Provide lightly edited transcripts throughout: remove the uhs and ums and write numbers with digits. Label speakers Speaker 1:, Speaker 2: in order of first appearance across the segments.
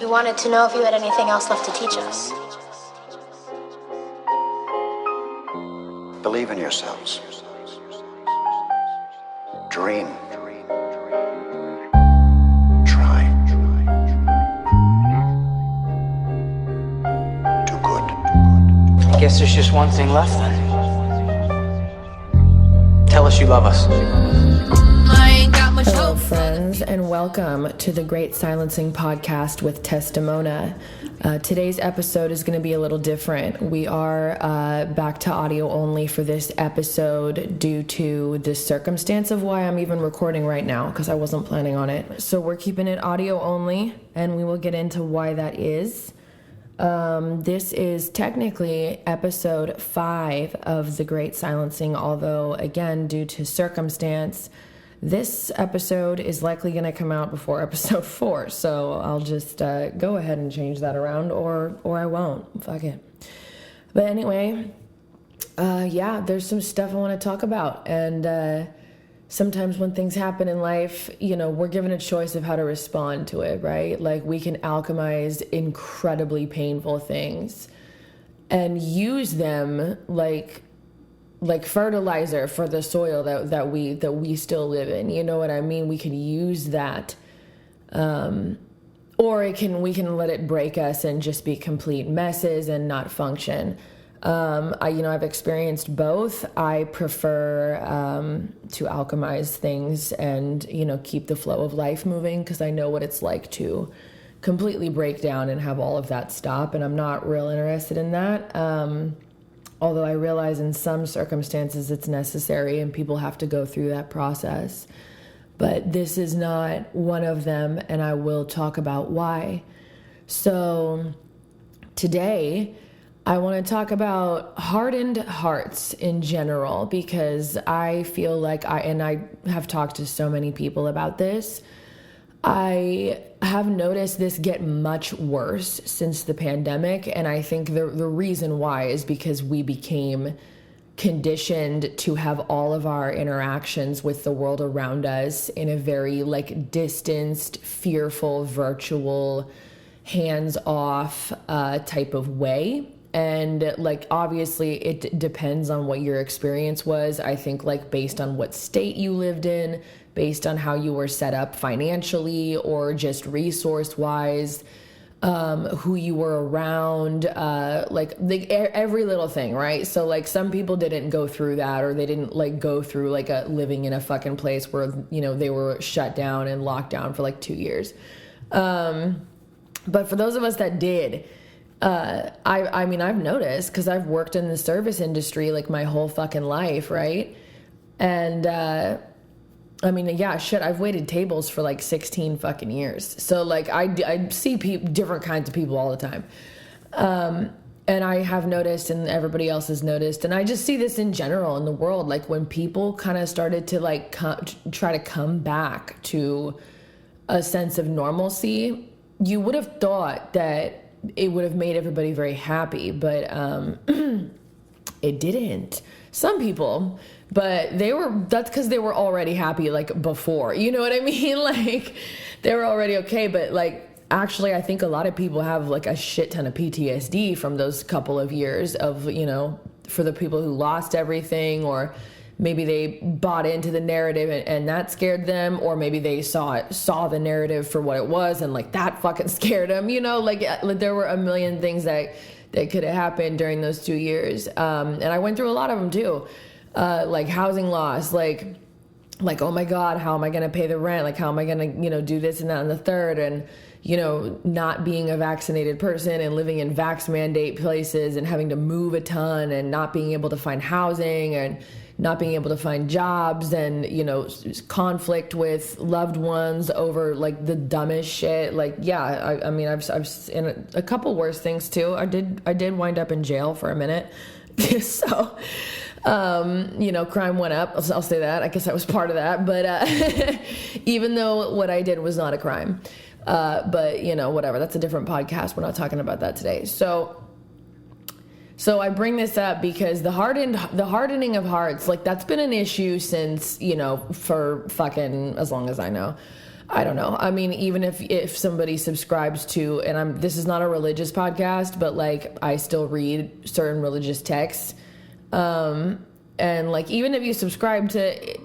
Speaker 1: We wanted to know if you had anything else left to teach us.
Speaker 2: Believe in yourselves. Dream. Try. Do good.
Speaker 3: I guess there's just one thing left then. Tell us you love us.
Speaker 4: Hello, friends, and welcome to the Great Silencing Podcast with Tesstamona. Today's episode is going to be a little different. We are back to audio only for this episode due to the circumstance of why I'm even recording right now, because I wasn't planning on it. So we're keeping it audio only, and we will get into why that is. This is technically episode 5 of the Great Silencing, although, again, due to circumstance, this episode is likely going to come out before episode 4, so I'll just go ahead and change that around, or I won't. Fuck it. But anyway, there's some stuff I want to talk about, and sometimes when things happen in life, you know, we're given a choice of how to respond to it, right? Like, we can alchemize incredibly painful things and use them like fertilizer for the soil that we still live in. You know what I mean? We can use that, or we can let it break us and just be complete messes and not function. I've experienced both. I prefer to alchemize things and, you know, keep the flow of life moving, because I know what it's like to completely break down and have all of that stop, and I'm not real interested in that. Although I realize in some circumstances it's necessary and people have to go through that process. But this is not one of them, and I will talk about why. So today I want to talk about hardened hearts in general, because I feel like I have talked to so many people about this. I have noticed this get much worse since the pandemic, and I think the reason why is because we became conditioned to have all of our interactions with the world around us in a very distanced, fearful, virtual, hands-off type of way. And obviously it depends on what your experience was. I think based on what state you lived in, based on how you were set up financially or just resource wise, who you were around, every little thing, right? So some people didn't go through that, or they didn't go through living in a fucking place where, you know, they were shut down and locked down for 2 years. But for those of us that did, I've noticed, because I've worked in the service industry my whole fucking life, right? And I've waited tables for 16 fucking years. So I see different kinds of people all the time. And I have noticed, and everybody else has noticed, and I just see this in general in the world, when people kind of started to try to come back to a sense of normalcy, you would have thought that it would have made everybody very happy, but it didn't. Some people, but that's because they were already happy before, you know what I mean? They were already okay, but actually I think a lot of people have a shit ton of PTSD from those couple of years of, you know, for the people who lost everything, or maybe they bought into the narrative and that scared them, or maybe they saw the narrative for what it was and that fucking scared them, you know, there were a million things that could have happened during those 2 years. And I went through a lot of them too. Housing loss, oh my God, how am I going to pay the rent? How am I going to, you know, do this and that and the third? And, you know, not being a vaccinated person and living in vax mandate places and having to move a ton and not being able to find housing and not being able to find jobs, and, you know, conflict with loved ones over the dumbest shit. I've seen a couple worse things too. I did wind up in jail for a minute. So, you know, crime went up. I'll say that. I guess I was part of that. But even though what I did was not a crime, but you know, whatever. That's a different podcast. We're not talking about that today. So I bring this up because the hardening of hearts, that's been an issue since, you know, for fucking as long as I know. I don't know. I mean, even if somebody subscribes to, and this is not a religious podcast, but like I still read certain religious texts. And like, even if you subscribe to,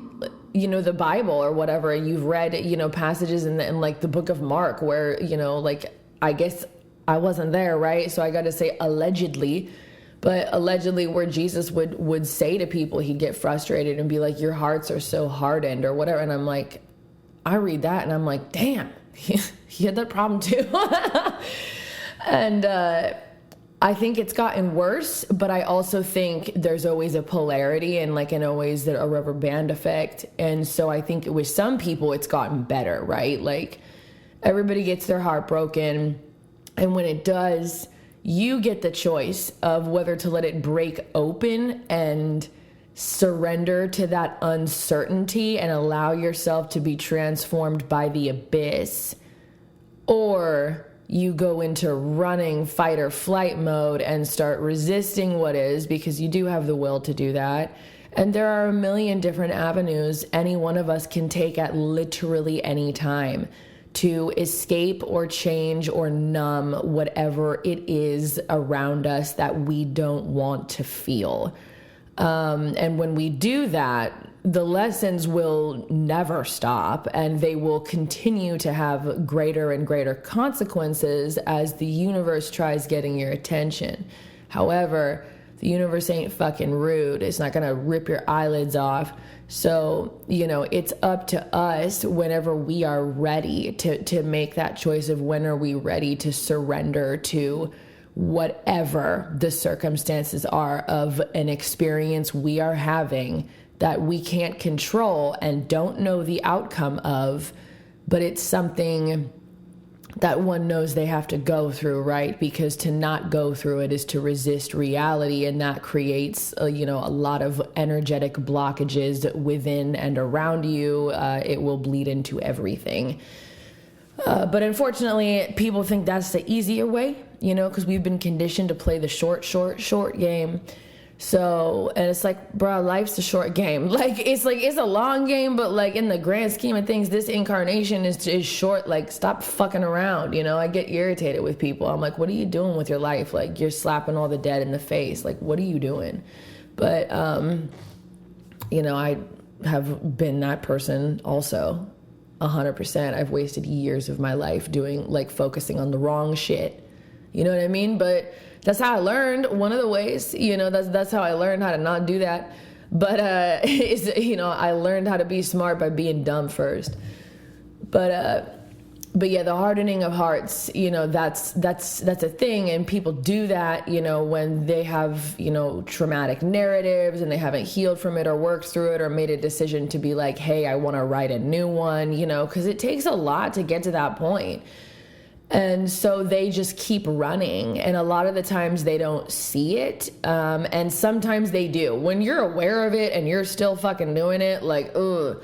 Speaker 4: the Bible or whatever, and you've read, passages in like the book of Mark where, like, I guess I wasn't there, right? So I got to say allegedly, but allegedly where Jesus would say to people, he'd get frustrated and be like, your hearts are so hardened or whatever. And I'm like, I read that and I'm like, damn, he had that problem too. And I think it's gotten worse, but I also think there's always a polarity and always a rubber band effect. And so I think with some people it's gotten better, right? Like everybody gets their heart broken. And when it does, you get the choice of whether to let it break open and surrender to that uncertainty and allow yourself to be transformed by the abyss, or you go into running fight or flight mode and start resisting what is, because you do have the will to do that. And there are a million different avenues any one of us can take at literally any time to escape or change or numb whatever it is around us that we don't want to feel. And when we do that, the lessons will never stop, and they will continue to have greater and greater consequences as the universe tries getting your attention. However, the universe ain't fucking rude. It's not going to rip your eyelids off. So, it's up to us whenever we are ready to make that choice of when are we ready to surrender to whatever the circumstances are of an experience we are having that we can't control and don't know the outcome of, but it's something that one knows they have to go through, right? Because to not go through it is to resist reality, and that creates, a lot of energetic blockages within and around you. It will bleed into everything. But unfortunately, people think that's the easier way, because we've been conditioned to play the short game. So, and it's like, bro, life's a short game. It's a long game, but in the grand scheme of things, this incarnation is short. Stop fucking around. I get irritated with people. I'm like, what are you doing with your life? You're slapping all the dead in the face. What are you doing? But, I have been that person also. 100%. I've wasted years of my life doing focusing on the wrong shit. You know what I mean? But that's how I learned. One of the ways, that's how I learned how to not do that. But I learned how to be smart by being dumb first. But yeah, the hardening of hearts, that's a thing, and people do that, when they have, traumatic narratives and they haven't healed from it or worked through it or made a decision to be like, hey, I want to write a new one, because it takes a lot to get to that point. And so they just keep running, and a lot of the times they don't see it, and sometimes they do. When you're aware of it and you're still fucking doing it, ugh.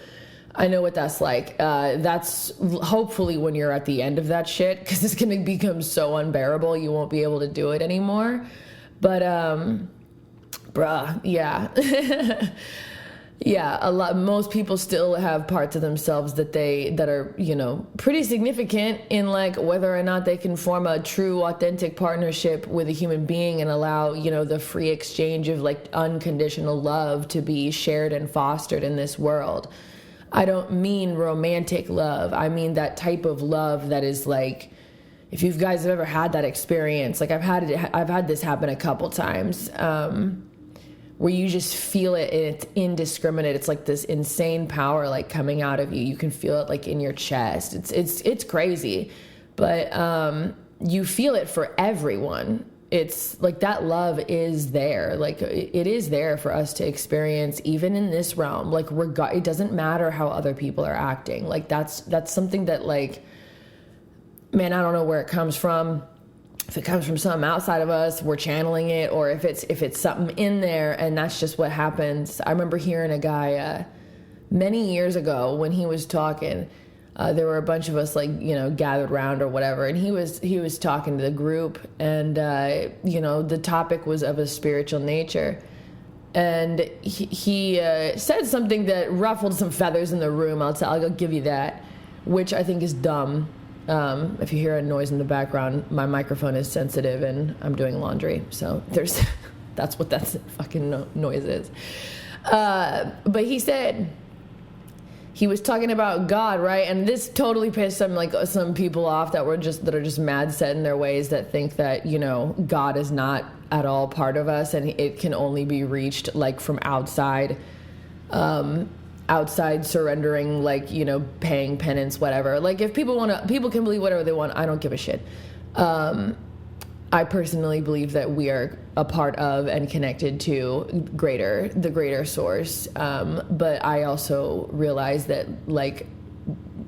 Speaker 4: I know what that's like. That's hopefully when you're at the end of that shit, because it's going to become so unbearable, you won't be able to do it anymore. But, bruh, yeah. Yeah, most people still have parts of themselves that are, pretty significant in whether or not they can form a true, authentic partnership with a human being and allow, the free exchange of unconditional love to be shared and fostered in this world. I don't mean romantic love. I mean that type of love that is if you guys have ever had that experience, I've had this happen a couple times, where you just feel it and it's indiscriminate. It's this insane power coming out of you. You can feel it in your chest. It's crazy, but you feel it for everyone. It's that love is there. It is there for us to experience, even in this realm. It doesn't matter how other people are acting. That's something that man, I don't know where it comes from. If it comes from something outside of us, we're channeling it, or if it's something in there and that's just what happens. I remember hearing a guy many years ago when he was talking. There were a bunch of us gathered around or whatever, and he was talking to the group, and the topic was of a spiritual nature, and he said something that ruffled some feathers in the room. I'll give you that. which I think is dumb. If you hear a noise in the background, my microphone is sensitive and I'm doing laundry. So that's what that fucking noise is. But he said, he was talking about God, right? And this totally pissed some people off that are just mad set in their ways, that think that, God is not at all part of us and it can only be reached like from outside, surrendering, paying penance, whatever. Like, if people can believe whatever they want. I don't give a shit. I personally believe that we are a part of and connected to the greater source. But I also realize that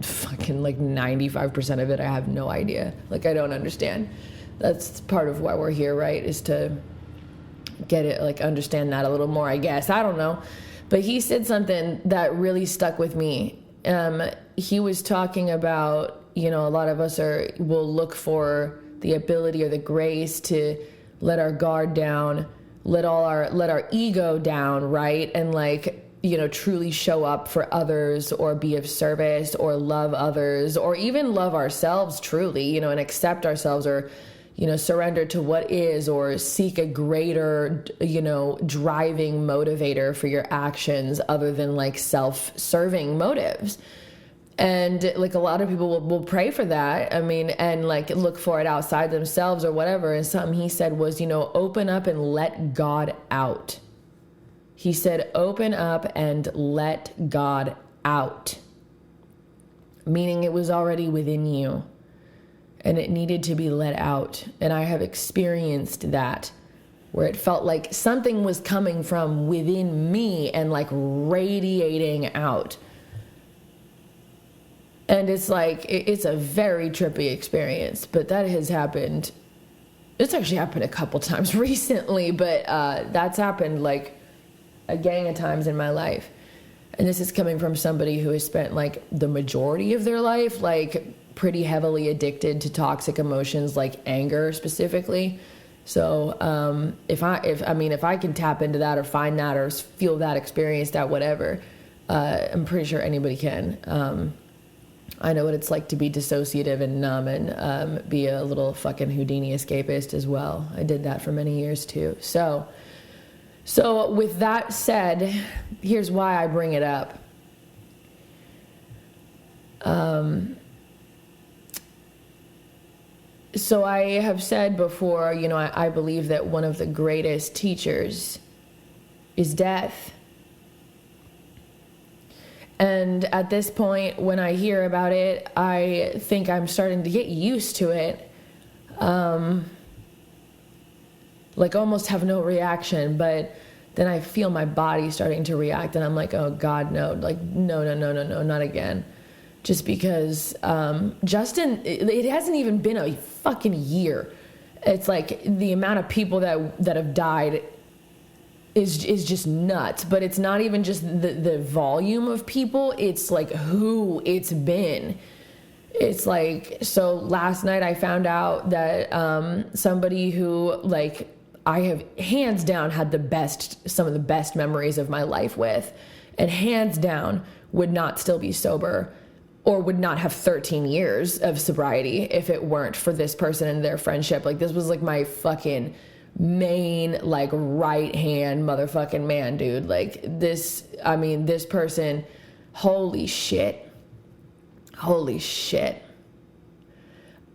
Speaker 4: fucking 95% of it, I have no idea. I don't understand. That's part of why we're here, right? Is to get it, understand that a little more, I guess. I don't know. But he said something that really stuck with me. He was talking about, a lot of us will look for the ability or the grace to let our guard down, let our ego down, right? And truly show up for others, or be of service, or love others, or even love ourselves truly, and accept ourselves, or surrender to what is, or seek a greater, driving motivator for your actions other than self-serving motives. And a lot of people will pray for that. I mean, and look for it outside themselves or whatever. And something he said was, open up and let God out. He said, open up and let God out. Meaning it was already within you and it needed to be let out. And I have experienced that, where it felt like something was coming from within me and radiating out. And it's it's a very trippy experience, but that has happened. It's actually happened a couple times recently, but that's happened a gang of times in my life. And this is coming from somebody who has spent the majority of their life pretty heavily addicted to toxic emotions, anger specifically. So if I can tap into that or find that or feel that, experience that, whatever, I'm pretty sure anybody can. I know what it's like to be dissociative and numb and be a little fucking Houdini escapist as well. I did that for many years too. So with that said, here's why I bring it up. So I have said before, I believe that one of the greatest teachers is death. And at this point, when I hear about it, I think I'm starting to get used to it. Almost have no reaction, but then I feel my body starting to react, and I'm like, oh God, no, no, not again. Just because Justin, it hasn't even been a fucking year. It's the amount of people that have died is just nuts. But it's not even just the volume of people, it's who it's been. It's so last night I found out that somebody who I have hands down had some of the best memories of my life with, and hands down would not still be sober, or would not have 13 years of sobriety if it weren't for this person and their friendship. This was my fucking main right hand motherfucking man, dude. This person, holy shit.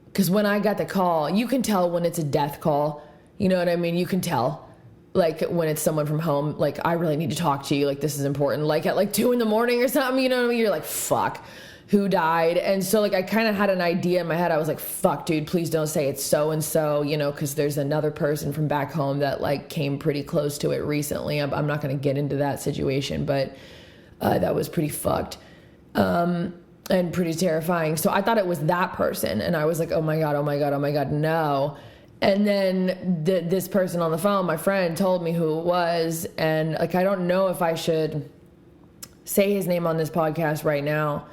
Speaker 4: Because when I got the call, you can tell when it's a death call, you know what I mean? You can tell when it's someone from home, I really need to talk to you, this is important, at 2 a.m. or something, you know what I mean? You're fuck, who died? And so I kind of had an idea in my head. I was fuck, dude, please don't say it's so-and-so, because there's another person from back home that came pretty close to it recently. I'm not going to get into that situation, but that was pretty fucked and pretty terrifying. So I thought it was that person, and I was oh my God, no. And then this person on the phone, my friend, told me who it was, and I don't know if I should say his name on this podcast right now.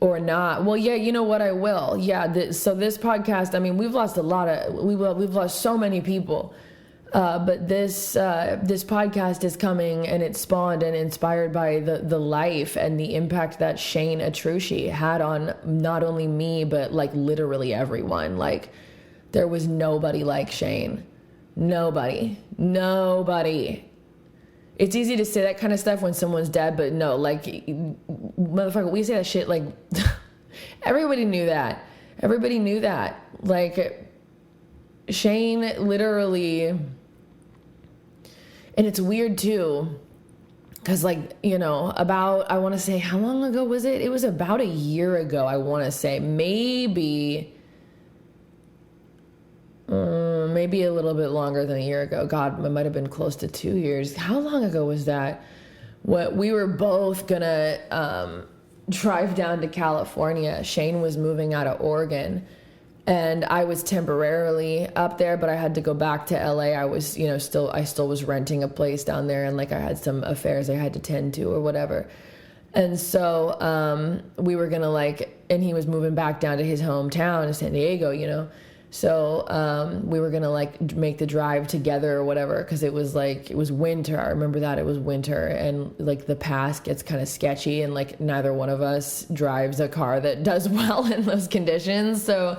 Speaker 4: Or not. Well, yeah, you know what? I will. Yeah. So this podcast, we've lost we've lost so many people. But this podcast is coming, and it's spawned and inspired by the life and the impact that Shane Atrushi had on not only me, but like literally everyone. Like, there was nobody like Shane. Nobody. It's easy to say that kind of stuff when someone's dead, but no, like, motherfucker, we say that shit like everybody knew that. Everybody knew that. Like, Shane literally, and it's weird too, because like, you know, about, I want to say, how long ago was it? It was about a year ago, I want to say. Maybe a little bit longer than a year ago. God, it might have been close to 2 years. How long ago was that? What, we were both gonna drive down to California. Shane was moving out of Oregon, and I was temporarily up there, but I had to go back to LA. I was, you know, I still was renting a place down there, and like I had some affairs I had to tend to or whatever. And so we were gonna and he was moving back down to his hometown in San Diego, you know. So we were gonna like make the drive together or whatever, because it was winter. I remember that it was winter, and like the pass gets kind of sketchy, and like neither one of us drives a car that does well in those conditions. So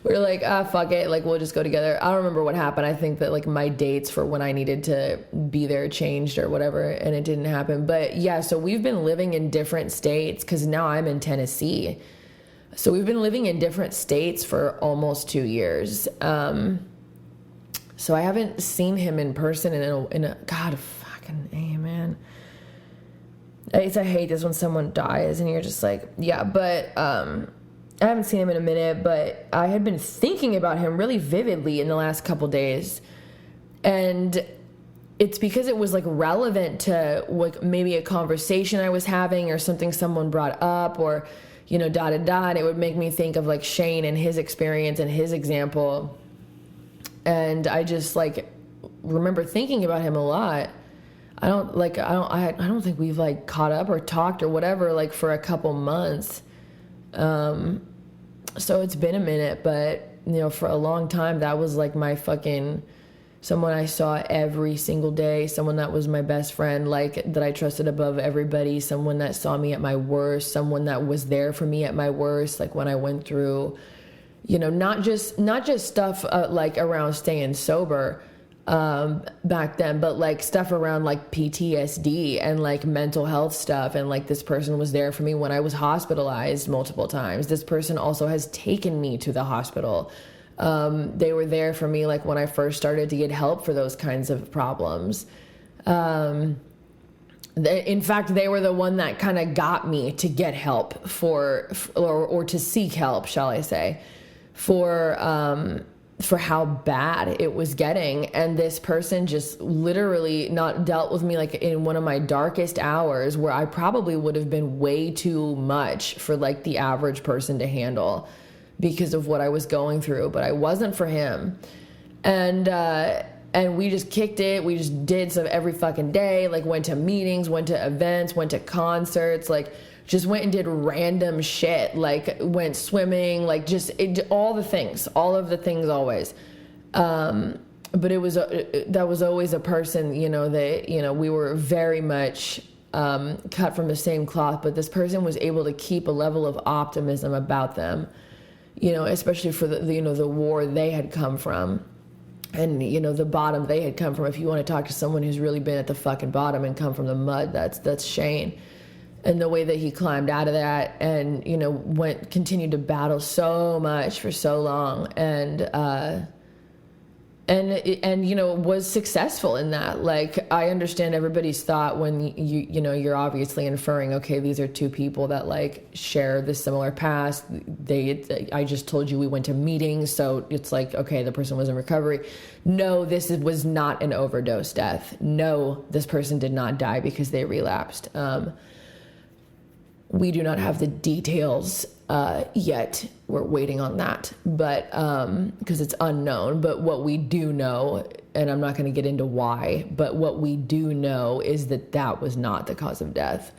Speaker 4: we were like, fuck it, like we'll just go together. I don't remember what happened. I think that like my dates for when I needed to be there changed or whatever, and it didn't happen. But yeah, so we've been living in different states, because now I'm in Tennessee. So we've been living in different states for almost 2 years. So I haven't seen him in person in a God fucking A, man. I hate this when someone dies and you're just like, yeah, but I haven't seen him in a minute, but I had been thinking about him really vividly in the last couple days. And it's because it was like relevant to like maybe a conversation I was having or something someone brought up, or you know, and it would make me think of like Shane and his experience and his example. And I just like remember thinking about him a lot. I don't think we've like caught up or talked or whatever, like for a couple months. So it's been a minute, but you know, for a long time, that was like my fucking, someone I saw every single day, someone that was my best friend, like that I trusted above everybody, someone that saw me at my worst, someone that was there for me at my worst, like when I went through, you know, not just stuff like around staying sober back then, but like stuff around like PTSD and like mental health stuff. And like this person was there for me when I was hospitalized multiple times. This person also has taken me to the hospital. They were there for me like when I first started to get help for those kinds of problems. In fact, they were the one that kind of got me to get help or to seek help, shall I say, for how bad it was getting. And this person just literally not dealt with me like in one of my darkest hours, where I probably would have been way too much for like the average person to handle, because of what I was going through, but I wasn't for him. And we just kicked it. We just did stuff every fucking day, like went to meetings, went to events, went to concerts, like just went and did random shit, like went swimming, like just all of the things always. But that was always a person, you know, that, you know, we were very much cut from the same cloth, but this person was able to keep a level of optimism about them. You know, especially for the you know, the war they had come from, and you know, the bottom they had come from. If you want to talk to someone who's really been at the fucking bottom and come from the mud, that's Shane. And the way that he climbed out of that, and you know, continued to battle so much for so long, and you know, was successful in that. Like, I understand everybody's thought when you know, you're obviously inferring, okay, these are two people that like share this similar past. I just told you we went to meetings, so it's like, okay, the person was in recovery. No, was not an overdose death. No, this person did not die because they relapsed. We do not have the details yet. We're waiting on that, but because it's unknown. But what we do know, and I'm not going to get into why, but what we do know is that was not the cause of death.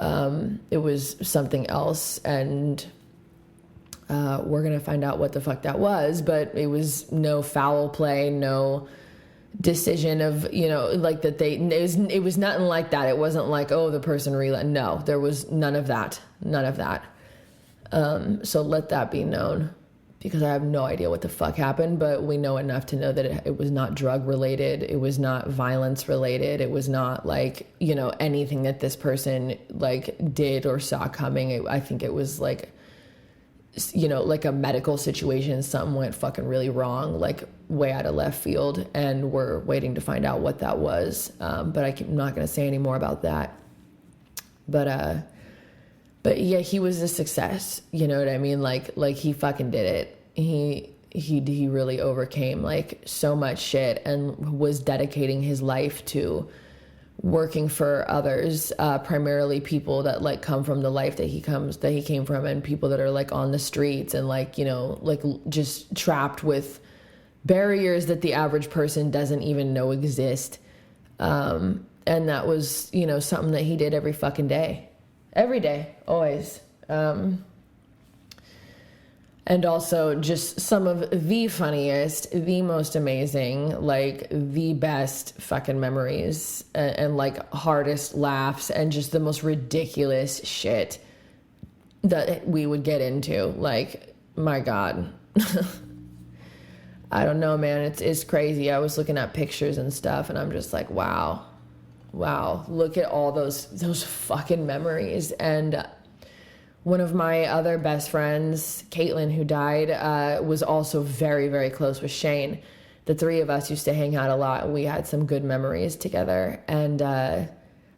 Speaker 4: It was something else, and we're going to find out what the fuck that was. But it was no foul play, no decision of, you know, like that it was nothing like that. It wasn't like, oh, the person no, there was none of that. So let that be known, because I have no idea what the fuck happened, but we know enough to know that it was not drug related. It was not violence related. It was not like, you know, anything that this person like did or saw coming. I think it was like, you know, like a medical situation. Something went fucking really wrong, like way out of left field. And we're waiting to find out what that was. But I'm not going to say any more about that. But yeah, he was a success. You know what I mean? Like he fucking did it. He really overcame like so much shit and was dedicating his life to working for others, primarily people that like come from the life that he came from, and people that are like on the streets and like, you know, like just trapped with barriers that the average person doesn't even know exist. And that was, you know, something that he did every fucking day. Every day, always. And also just some of the funniest, the most amazing, like the best fucking memories and like hardest laughs and just the most ridiculous shit that we would get into. Like, my God. I don't know, man. It's crazy. I was looking at pictures and stuff and I'm just like, wow, look at all those fucking memories. And one of my other best friends, Caitlin, who died, was also very, very close with Shane. The three of us used to hang out a lot, and we had some good memories together. And I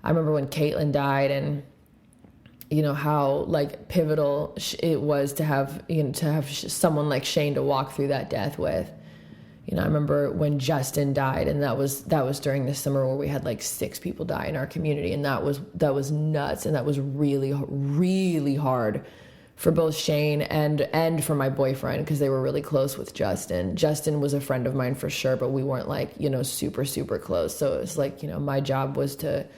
Speaker 4: remember when Caitlin died, and you know how like pivotal it was to have someone like Shane to walk through that death with. You know, I remember when Justin died, and that was during the summer where we had like 6 people die in our community, and that was nuts, and that was really, really hard for both Shane and for my boyfriend, because they were really close with Justin. Justin was a friend of mine for sure, but we weren't like, you know, super, super close. So it was like, you know, my job was to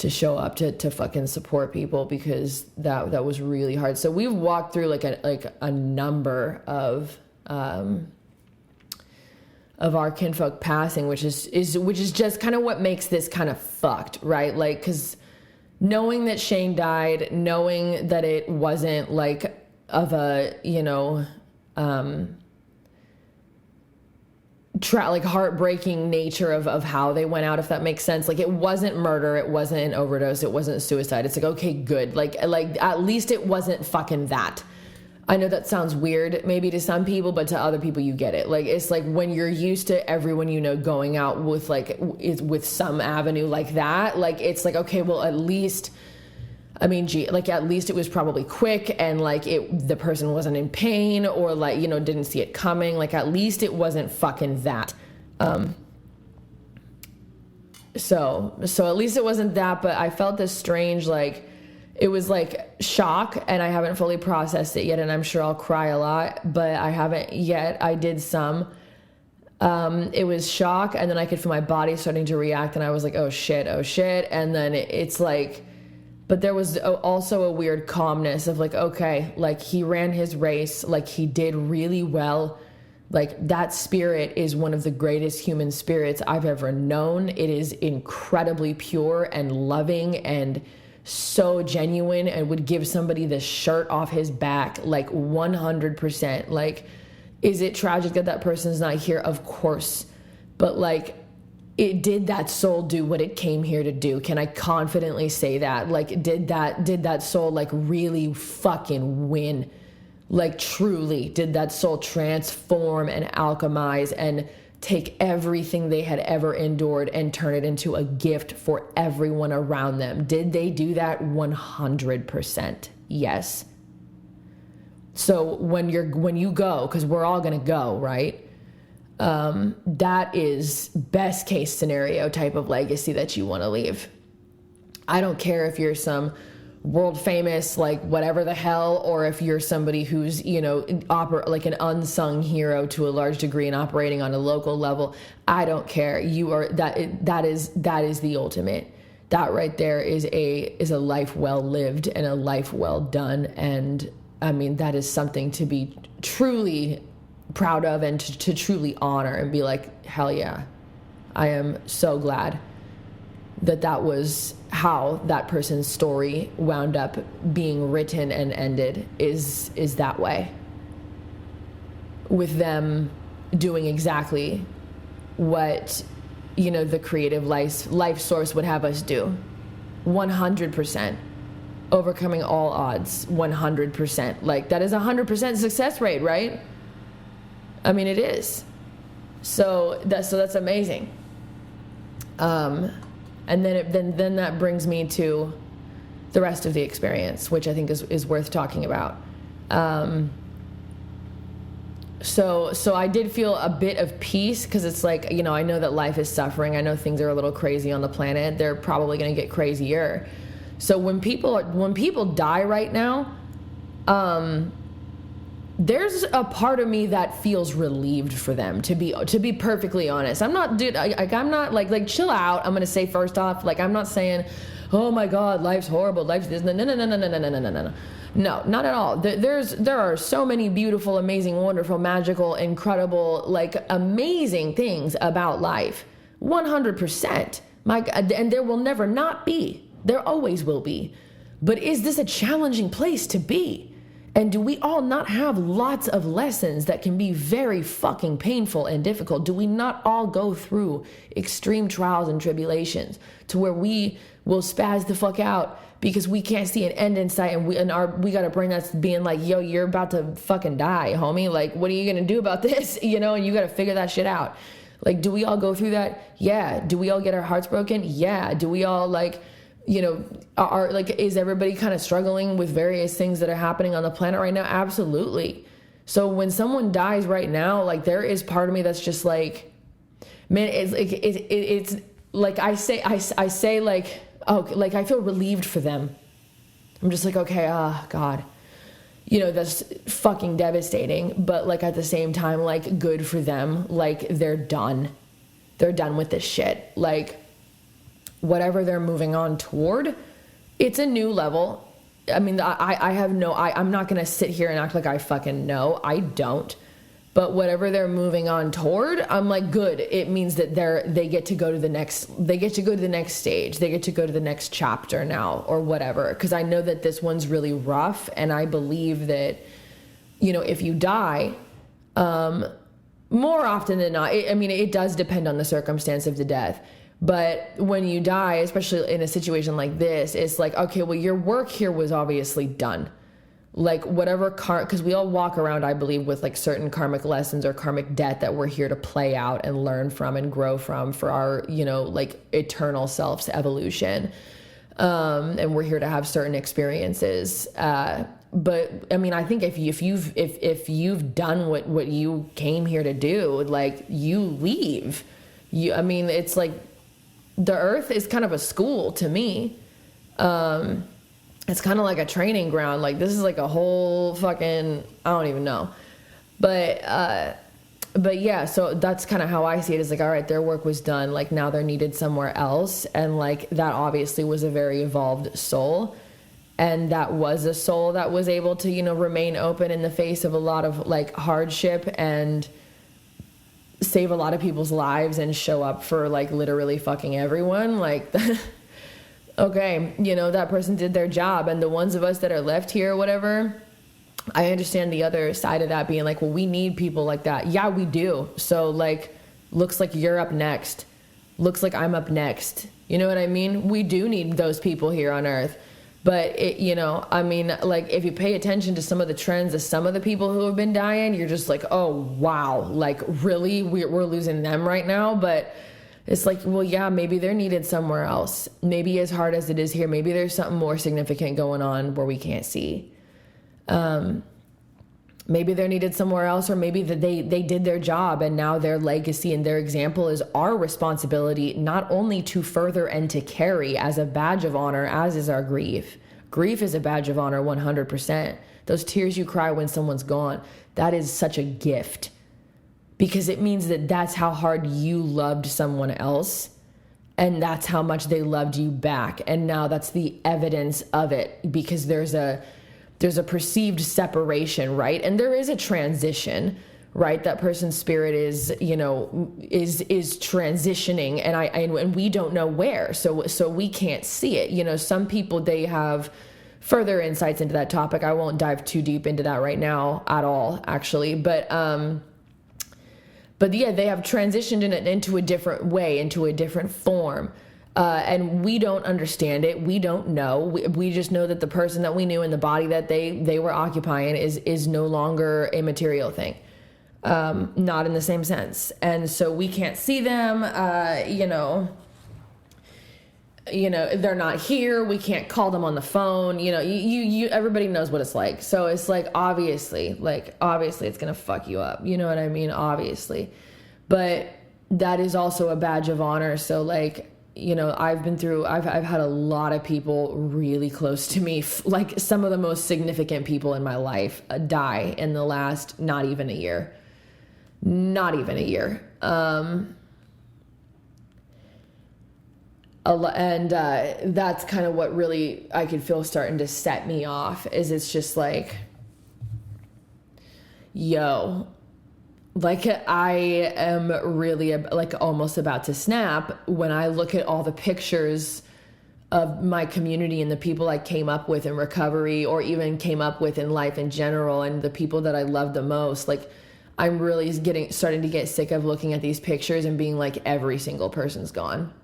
Speaker 4: show up to fucking support people, because that was really hard. So we've walked through like a number of our kinfolk passing, which is just kind of what makes this kind of fucked, right? Like, because knowing that Shane died, knowing that it wasn't like of a, you know, like heartbreaking nature of how they went out, if that makes sense. Like, it wasn't murder, it wasn't an overdose, it wasn't suicide. It's like, okay, good. Like at least it wasn't fucking that. I know that sounds weird maybe to some people, but to other people, you get it. Like, it's like when you're used to everyone, you know, going out with like, with some avenue like that, like, it's like, okay, well, at least, I mean, like, at least it was probably quick, and like the person wasn't in pain, or like, you know, didn't see it coming. Like, at least it wasn't fucking that. So at least it wasn't that, but I felt this strange, like, it was like shock, and I haven't fully processed it yet, and I'm sure I'll cry a lot, but I haven't yet. I did some. It was shock, and then I could feel my body starting to react, and I was like, oh shit, and then it's like, but there was also a weird calmness of like, okay, like, he ran his race, like, he did really well. Like, that spirit is one of the greatest human spirits I've ever known. It is incredibly pure and loving and so genuine, and would give somebody the shirt off his back, like 100%. Like, is it tragic that that person's not here? Of course. But like, did that soul do what it came here to do? Can I confidently say that? Like, did that soul like really fucking win? Like, truly, did that soul transform and alchemize and take everything they had ever endured and turn it into a gift for everyone around them? Did they do that? 100%. Yes. So when you go, because we're all going to go, right? That is best case scenario type of legacy that you want to leave. I don't care if you're some world famous, like whatever the hell, or if you're somebody who's, you know, like an unsung hero to a large degree and operating on a local level. I don't care. You are that is the ultimate. That right there is a life well lived and a life well done. And I mean, that is something to be truly proud of and to truly honor and be like, hell yeah, I am so glad that that was how that person's story wound up being written and ended, is that way, with them doing exactly what, you know, the creative life source would have us do. 100%. Overcoming all odds. 100%. Like, that is 100% success rate, right? I mean, it is. So that's amazing. And then that brings me to the rest of the experience, which I think is worth talking about. So I did feel a bit of peace, because it's like, you know, I know that life is suffering. I know things are a little crazy on the planet. They're probably going to get crazier. So when people die right now, there's a part of me that feels relieved for them, to be perfectly honest. I'm not, dude, I'm not like chill out. I'm going to say first off, like, I'm not saying, oh my God, life's horrible. Life's this. No. No, not at all. There are so many beautiful, amazing, wonderful, magical, incredible, like, amazing things about life. 100%. And there will never not be. There always will be. But is this a challenging place to be? And do we all not have lots of lessons that can be very fucking painful and difficult? Do we not all go through extreme trials and tribulations to where we will spaz the fuck out because we can't see an end in sight, and we got to bring us being like, yo, you're about to fucking die, homie. Like, what are you going to do about this? You know, and you got to figure that shit out. Like, do we all go through that? Yeah. Do we all get our hearts broken? Yeah. Do we all, like, you know, are like, is everybody kind of struggling with various things that are happening on the planet right now? Absolutely. So when someone dies right now, like, there is part of me that's just like, man, it's like, I say like, oh, like, I feel relieved for them. I'm just like, okay, God, you know, that's fucking devastating. But, like, at the same time, like, good for them. Like, they're done with this shit. Like, whatever they're moving on toward, it's a new level. I mean, I'm not going to sit here and act like I fucking know. I don't. But whatever they're moving on toward, I'm like, good. It means that they get to go to the next stage. They get to go to the next chapter now, or whatever. Because I know that this one's really rough, and I believe that, you know, if you die, more often than not, it does depend on the circumstance of the death. But when you die, especially in a situation like this, it's like, okay, well, your work here was obviously done. Like, whatever because we all walk around, I believe, with like certain karmic lessons or karmic debt that we're here to play out and learn from and grow from for our, you know, like, eternal self's evolution. And we're here to have certain experiences. But I mean, I think if you've done what you came here to do, like, you leave. It's like, the earth is kind of a school to me. It's kind of like a training ground. Like, this is like a whole fucking, I don't even know. But yeah, so that's kind of how I see it. Is like, all right, their work was done. Like, now they're needed somewhere else. And like, that obviously was a very evolved soul. And that was a soul that was able to, you know, remain open in the face of a lot of like hardship and save a lot of people's lives and show up for like literally fucking everyone. Like, okay, you know, that person did their job. And the ones of us that are left here or whatever, I understand the other side of that being like, well, we need people like that. Yeah, we do. So like, looks like you're up next. Looks like I'm up next. You know what I mean? We do need those people here on earth. But it, you know, I mean, like, if you pay attention to some of the trends of some of the people who have been dying, you're just like, oh, wow, like, really, we're losing them right now. But it's like, well, yeah, maybe they're needed somewhere else. Maybe as hard as it is here, maybe there's something more significant going on where we can't see. Maybe they're needed somewhere else, or maybe that they did their job, and now their legacy and their example is our responsibility, not only to further and to carry as a badge of honor, as is our grief. Grief is a badge of honor 100%. Those tears you cry when someone's gone, that is such a gift, because it means that that's how hard you loved someone else, and that's how much they loved you back. And now that's the evidence of it, because there's a perceived separation, right? And there is a transition, right? That person's spirit is, you know, is transitioning, and we don't know where, so we can't see it. You know, some people, they have further insights into that topic. I won't dive too deep into that right now at all, actually, but yeah, they have transitioned into a different way, into a different form. And we don't understand it. We don't know. We just know that the person that we knew in the body that they were occupying is no longer a material thing. Not in the same sense. And so we can't see them, you know, they're not here. We can't call them on the phone. You know, you everybody knows what it's like. So it's like, obviously it's going to fuck you up. You know what I mean? Obviously. But that is also a badge of honor. So like, you know, I've had a lot of people really close to me, like some of the most significant people in my life die in the last, not even a year. And that's kind of what really I could feel starting to set me off, is it's just like, yo, like I am really like almost about to snap when I look at all the pictures of my community and the people I came up with in recovery, or even came up with in life in general, and the people that I love the most. Like, I'm really starting to get sick of looking at these pictures and being like, every single person's gone.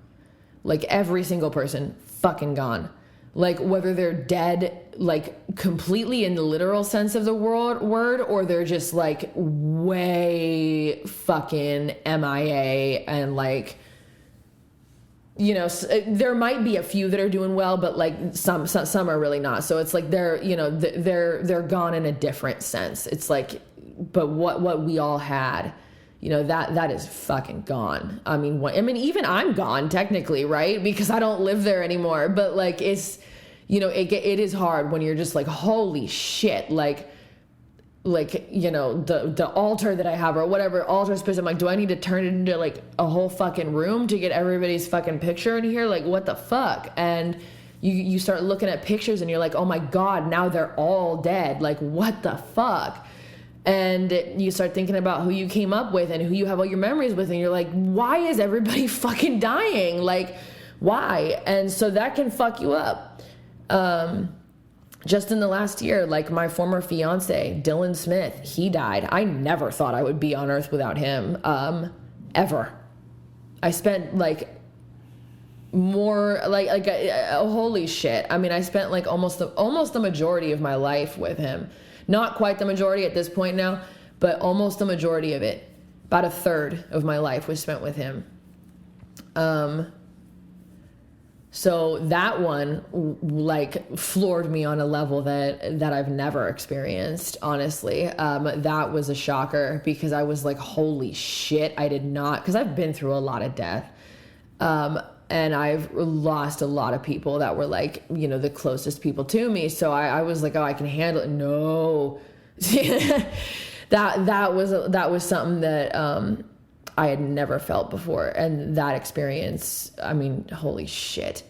Speaker 4: Like, every single person fucking gone. Like, whether they're dead, like, completely in the literal sense of the word, or they're just, like, way fucking MIA, and, like, you know, there might be a few that are doing well, but, like, some are really not. So it's like they're, you know, they're gone in a different sense. It's like, but what we all had, you know, that is fucking gone. I mean, even I'm gone technically, right? Because I don't live there anymore. But like, it's, you know, it is hard when you're just like, holy shit, like, you know, the altar that I have, or whatever altar space, I'm like, do I need to turn it into like a whole fucking room to get everybody's fucking picture in here? Like, what the fuck? And you start looking at pictures and you're like, oh my God, now they're all dead. Like, what the fuck? And you start thinking about who you came up with and who you have all your memories with, and you're like, why is everybody fucking dying? Like, why? And so that can fuck you up. Just in the last year, like my former fiance, Dylan Smith, he died. I never thought I would be on earth without him, ever. I spent like more, like holy shit. I mean, I spent like almost the majority of my life with him. Not quite the majority at this point now, but almost the majority of it. About a third of my life was spent with him. So that one like floored me on a level that I've never experienced, honestly. That was a shocker, because I was like, holy shit, I did not, because I've been through a lot of death. And I've lost a lot of people that were like, you know, the closest people to me. So I was like, oh, I can handle it. No, that was something that I had never felt before. And that experience, I mean, holy shit.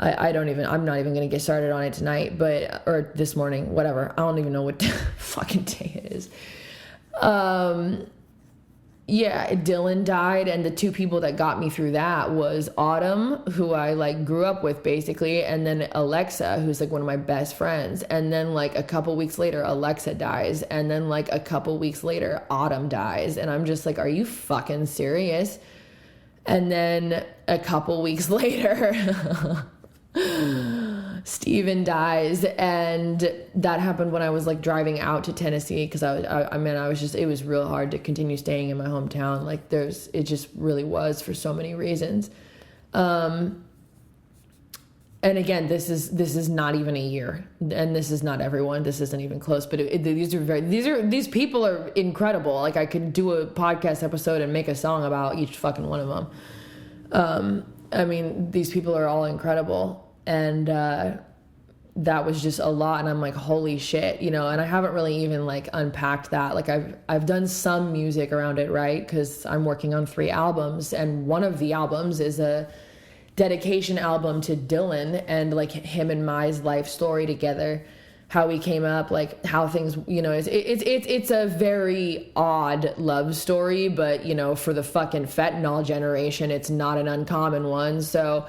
Speaker 4: I'm not even going to get started on it tonight, or this morning, whatever. I don't even know what fucking day it is. Yeah, Dylan died, and the two people that got me through that was Autumn, who I like grew up with basically, and then Alexa, who's like one of my best friends. And then like a couple weeks later, Alexa dies, and then like a couple weeks later, Autumn dies, and I'm just like, are you fucking serious? And then a couple weeks later, Steven dies, and that happened when I was like driving out to Tennessee, because it was real hard to continue staying in my hometown. Like it just really was, for so many reasons. And again, this is not even a year, and this is not everyone. This isn't even close, but these people are incredible. Like I could do a podcast episode and make a song about each fucking one of them. I mean, these people are all incredible. And that was just a lot, and I'm like, holy shit, you know. And I haven't really even like unpacked that. Like I've done some music around it, right? Because I'm working on 3 albums, and one of the albums is a dedication album to Dylan, and like him and my life story together how we came up, like how things, you know, it's a very odd love story, but you know, for the fucking fentanyl generation, it's not an uncommon one. So,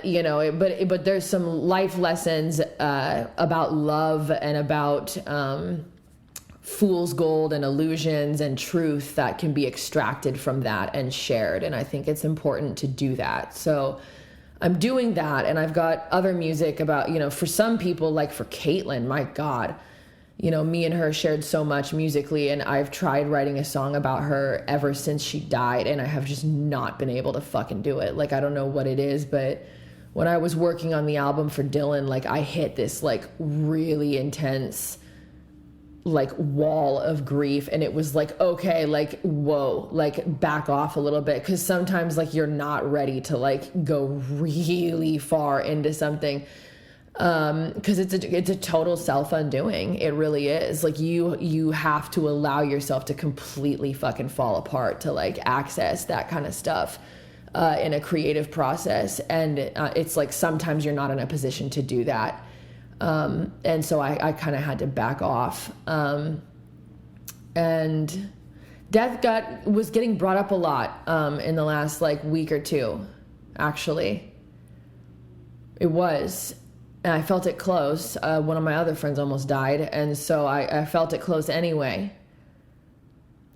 Speaker 4: you know, but there's some life lessons, about love and about, fool's gold and illusions and truth that can be extracted from that and shared. And I think it's important to do that. So I'm doing that. And I've got other music about, you know, for some people, like for Caitlin, my God, you know, me and her shared so much musically, and I've tried writing a song about her ever since she died, and I have just not been able to fucking do it. Like, I don't know what it is, but when I was working on the album for Dylan, like I hit this like really intense like wall of grief, and it was like, okay, like whoa, like back off a little bit, because sometimes like you're not ready to like go really far into something, because it's a total self-undoing. It really is. Like you have to allow yourself to completely fucking fall apart to like access that kind of stuff in a creative process, and it's like sometimes you're not in a position to do that. And so I kind of had to back off. And death was getting brought up a lot, in the last like week or two, actually. It was, and I felt it close. One of my other friends almost died. And so I felt it close anyway.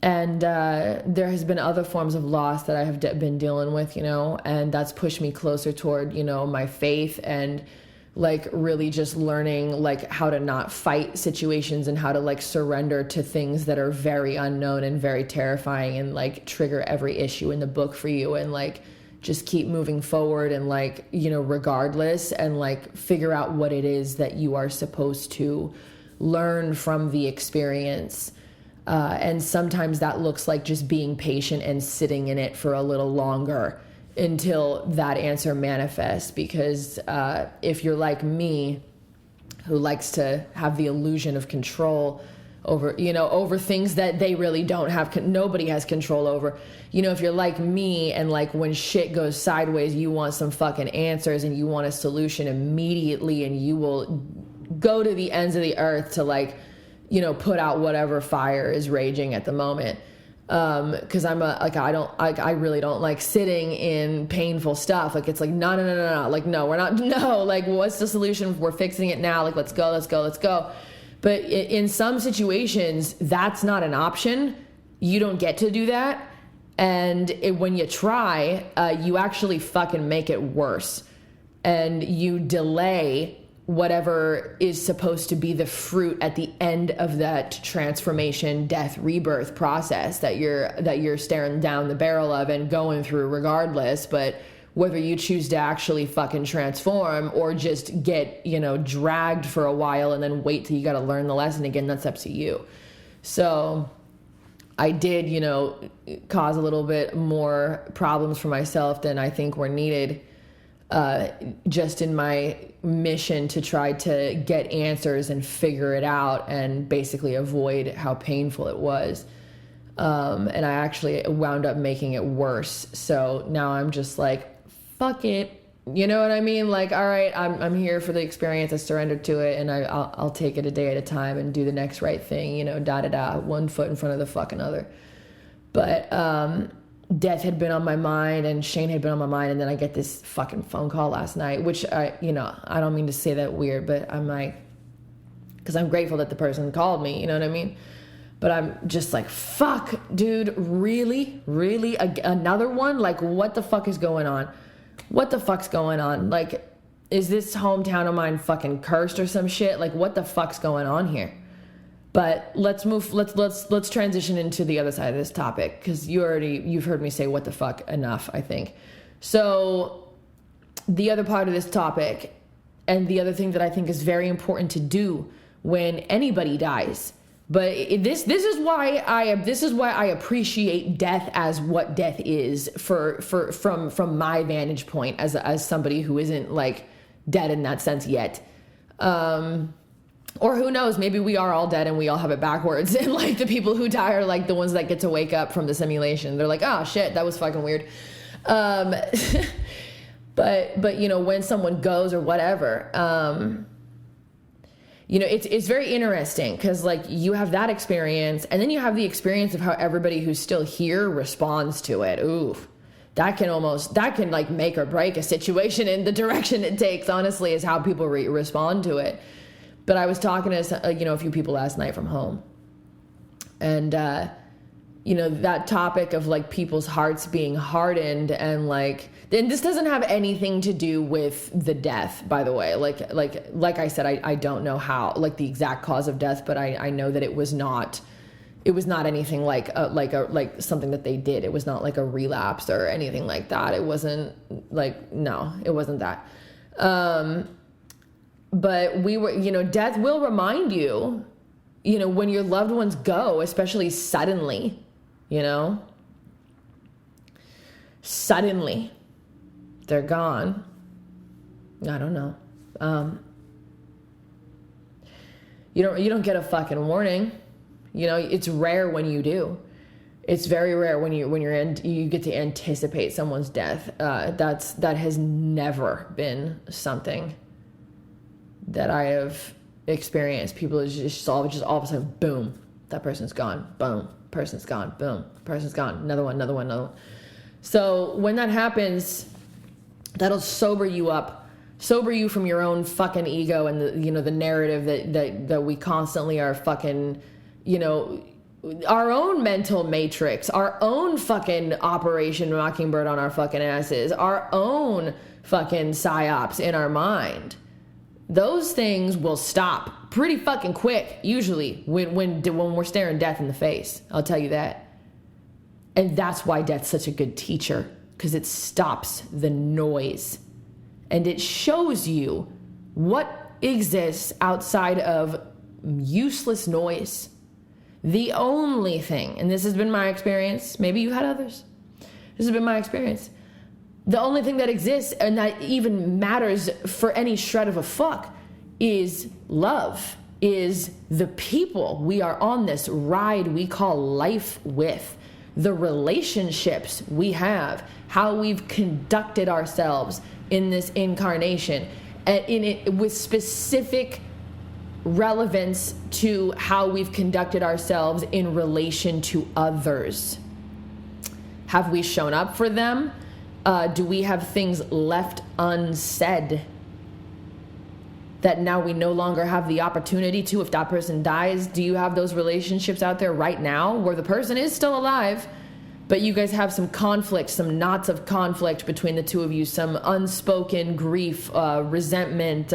Speaker 4: And, there has been other forms of loss that I have been dealing with, you know, and that's pushed me closer toward, you know, my faith, and like really just learning like how to not fight situations and how to like surrender to things that are very unknown and very terrifying, and like trigger every issue in the book for you, and like just keep moving forward, and like, you know, regardless, and like figure out what it is that you are supposed to learn from the experience. And sometimes that looks like just being patient and sitting in it for a little longer until that answer manifests, because if you're like me, who likes to have the illusion of control over, you know, over things that they really don't have, nobody has control over, you know, if you're like me and like when shit goes sideways, you want some fucking answers and you want a solution immediately, and you will go to the ends of the earth to like, you know, put out whatever fire is raging at the moment. Cause I really don't like sitting in painful stuff. Like, it's like, no. Like, no, we're not, no, like, what's the solution? We're fixing it now. Like, let's go. But in some situations, that's not an option. You don't get to do that. And when you try, you actually fucking make it worse, and you delay whatever is supposed to be the fruit at the end of that transformation, death, rebirth process that you're staring down the barrel of and going through regardless. But whether you choose to actually fucking transform or just get, you know, dragged for a while and then wait till you got to learn the lesson again, that's up to you. So I did, you know, cause a little bit more problems for myself than I think were needed, just in my mission to try to get answers and figure it out and basically avoid how painful it was. And I actually wound up making it worse. So now I'm just like, fuck it. You know what I mean? Like, all right, I'm here for the experience. I surrendered to it, and I'll take it a day at a time and do the next right thing, you know, one foot in front of the fucking other. But, death had been on my mind, and Shane had been on my mind, and then I get this fucking phone call last night, which I don't mean to say that weird, but I'm like, because I'm grateful that the person called me, you know what I mean? But I'm just like, fuck, dude, really? Another one? Like, what the fuck is going on? What the fuck's going on? Like, is this hometown of mine fucking cursed or some shit? Like, what the fuck's going on here? But let's transition into the other side of this topic, because you've heard me say what the fuck enough, I think. So the other part of this topic, and the other thing that I think is very important to do when anybody dies, but this is why I appreciate death as what death is from my vantage point as somebody who isn't like dead in that sense yet. Or who knows, maybe we are all dead and we all have it backwards. And like the people who die are like the ones that get to wake up from the simulation. They're like, oh shit, that was fucking weird. But you know, when someone goes or whatever, it's very interesting because like you have that experience and then you have the experience of how everybody who's still here responds to it. Ooh, that can like make or break a situation in the direction it takes, honestly, is how people respond to it. But I was talking to, a few people last night from home, and, that topic of like people's hearts being hardened and like, and this doesn't have anything to do with the death, by the way. Like I said, I don't know how, like the exact cause of death, but I know that it was not anything like something that they did. It was not like a relapse or anything like that. It wasn't like, no, it wasn't that. But we were, death will remind you, when your loved ones go, especially suddenly, suddenly they're gone. I don't know. You don't get a fucking warning. It's rare when you do. It's very rare when you get to anticipate someone's death. That has never been something that I have experienced. People just all of a sudden, boom, that person's gone. Boom, person's gone. Boom, person's gone. Another one. So when that happens, that'll sober you up, sober you from your own fucking ego and the narrative that we constantly are fucking, our own mental matrix, our own fucking Operation Mockingbird on our fucking asses, our own fucking psyops in our mind. Those things will stop pretty fucking quick, usually, when we're staring death in the face. I'll tell you that. And that's why death's such a good teacher, because it stops the noise. And it shows you what exists outside of useless noise. The only thing, and this has been my experience, maybe you had others, this has been my experience, the only thing that exists and that even matters for any shred of a fuck is love, is the people we are on this ride we call life with, the relationships we have, how we've conducted ourselves in this incarnation, and in it with specific relevance to how we've conducted ourselves in relation to others. Have we shown up for them? Do we have things left unsaid that now we no longer have the opportunity to if that person dies? Do you have those relationships out there right now where the person is still alive, but you guys have some conflict, some knots of conflict between the two of you, some unspoken grief, resentment,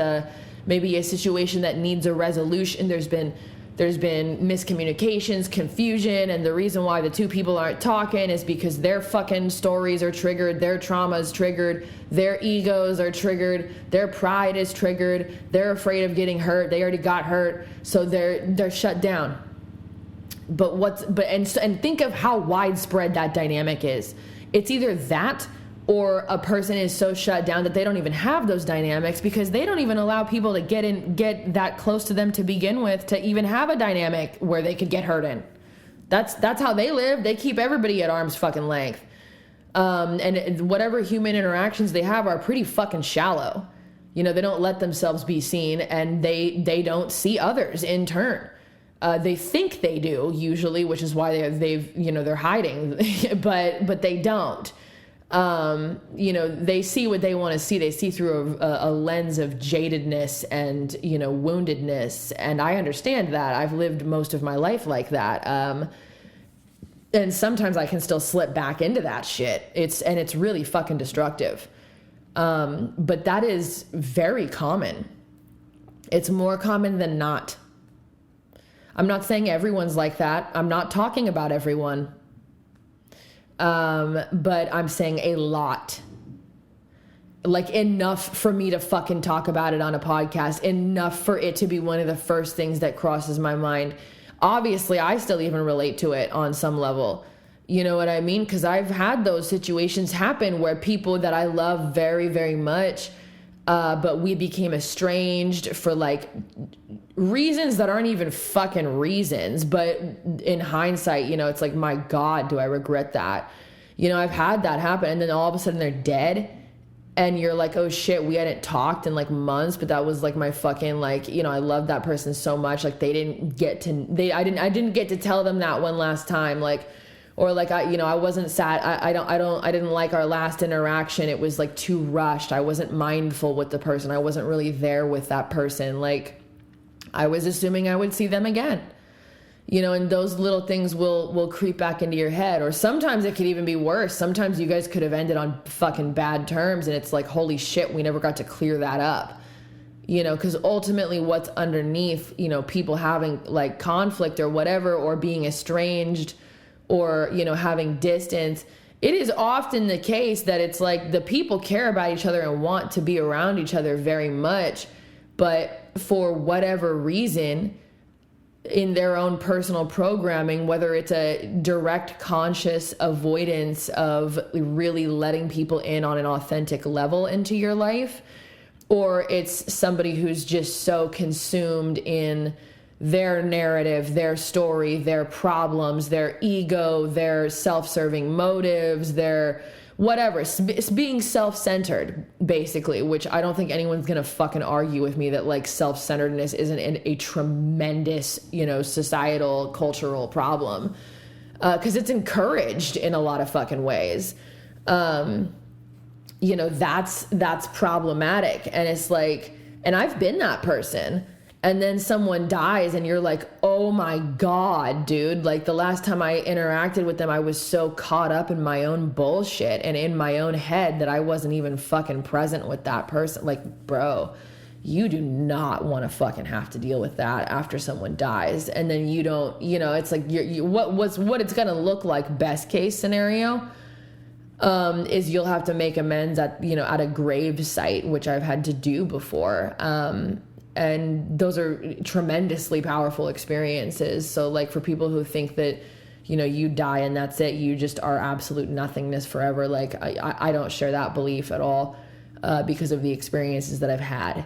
Speaker 4: maybe a situation that needs a resolution? There's been miscommunications, confusion, and the reason why the two people aren't talking is because their fucking stories are triggered, their trauma's triggered, their egos are triggered, their pride is triggered, they're afraid of getting hurt, they already got hurt, so they're shut down. And think of how widespread that dynamic is. It's either that or a person is so shut down that they don't even have those dynamics because they don't even allow people to get that close to them to begin with to even have a dynamic where they could get hurt in. That's how they live. They keep everybody at arm's fucking length. And whatever human interactions they have are pretty fucking shallow. They don't let themselves be seen, and they don't see others in turn. They think they do usually, which is why they're hiding, but they don't. They see what they want to see. They see through a lens of jadedness and, woundedness. And I understand that. I've lived most of my life like that. And sometimes I can still slip back into that shit. It's really fucking destructive. But that is very common. It's more common than not. I'm not saying everyone's like that. I'm not talking about everyone. But I'm saying a lot, like enough for me to fucking talk about it on a podcast, enough for it to be one of the first things that crosses my mind. Obviously, I still even relate to it on some level. You know what I mean? Because I've had those situations happen where people that I love very, very much, but we became estranged for like reasons that aren't even fucking reasons. But in hindsight, it's like, my God, do I regret that? I've had that happen. And then all of a sudden they're dead. and you're like, oh shit, we hadn't talked in like months, but that was like my fucking, like, you know, I love that person so much. Like I didn't get to tell them that one last time. Like, or like, I wasn't sad. I didn't like our last interaction. It was like too rushed. I wasn't mindful with the person. I wasn't really there with that person. Like I was assuming I would see them again. You know, and those little things will creep back into your head. Or sometimes it could even be worse. Sometimes you guys could have ended on fucking bad terms, and it's like, holy shit, we never got to clear that up. You know, because ultimately what's underneath, you know, people having like conflict or whatever, or being estranged, or, you know, having distance, it is often the case that it's like the people care about each other and want to be around each other very much, but for whatever reason, in their own personal programming, whether it's a direct conscious avoidance of really letting people in on an authentic level into your life, or it's somebody who's just so consumed in their narrative, their story, their problems, their ego, their self-serving motives, their whatever, it's being self-centered, basically, which I don't think anyone's gonna fucking argue with me that like self-centeredness isn't a tremendous, you know, societal, cultural problem, because it's encouraged in a lot of fucking ways. You know, that's problematic. And it's like, and I've been that person. And then someone dies and you're like, oh my God, dude. Like the last time I interacted with them, I was so caught up in my own bullshit and in my own head that I wasn't even fucking present with that person. Like, bro, you do not want to fucking have to deal with that after someone dies. And then you don't, you know, it's like what it's going to look like, best case scenario, is you'll have to make amends at, you know, at a grave site, which I've had to do before. And those are tremendously powerful experiences. So like for people who think that, you know, you die and that's it, you just are absolute nothingness forever. Like I don't share that belief at all, because of the experiences that I've had.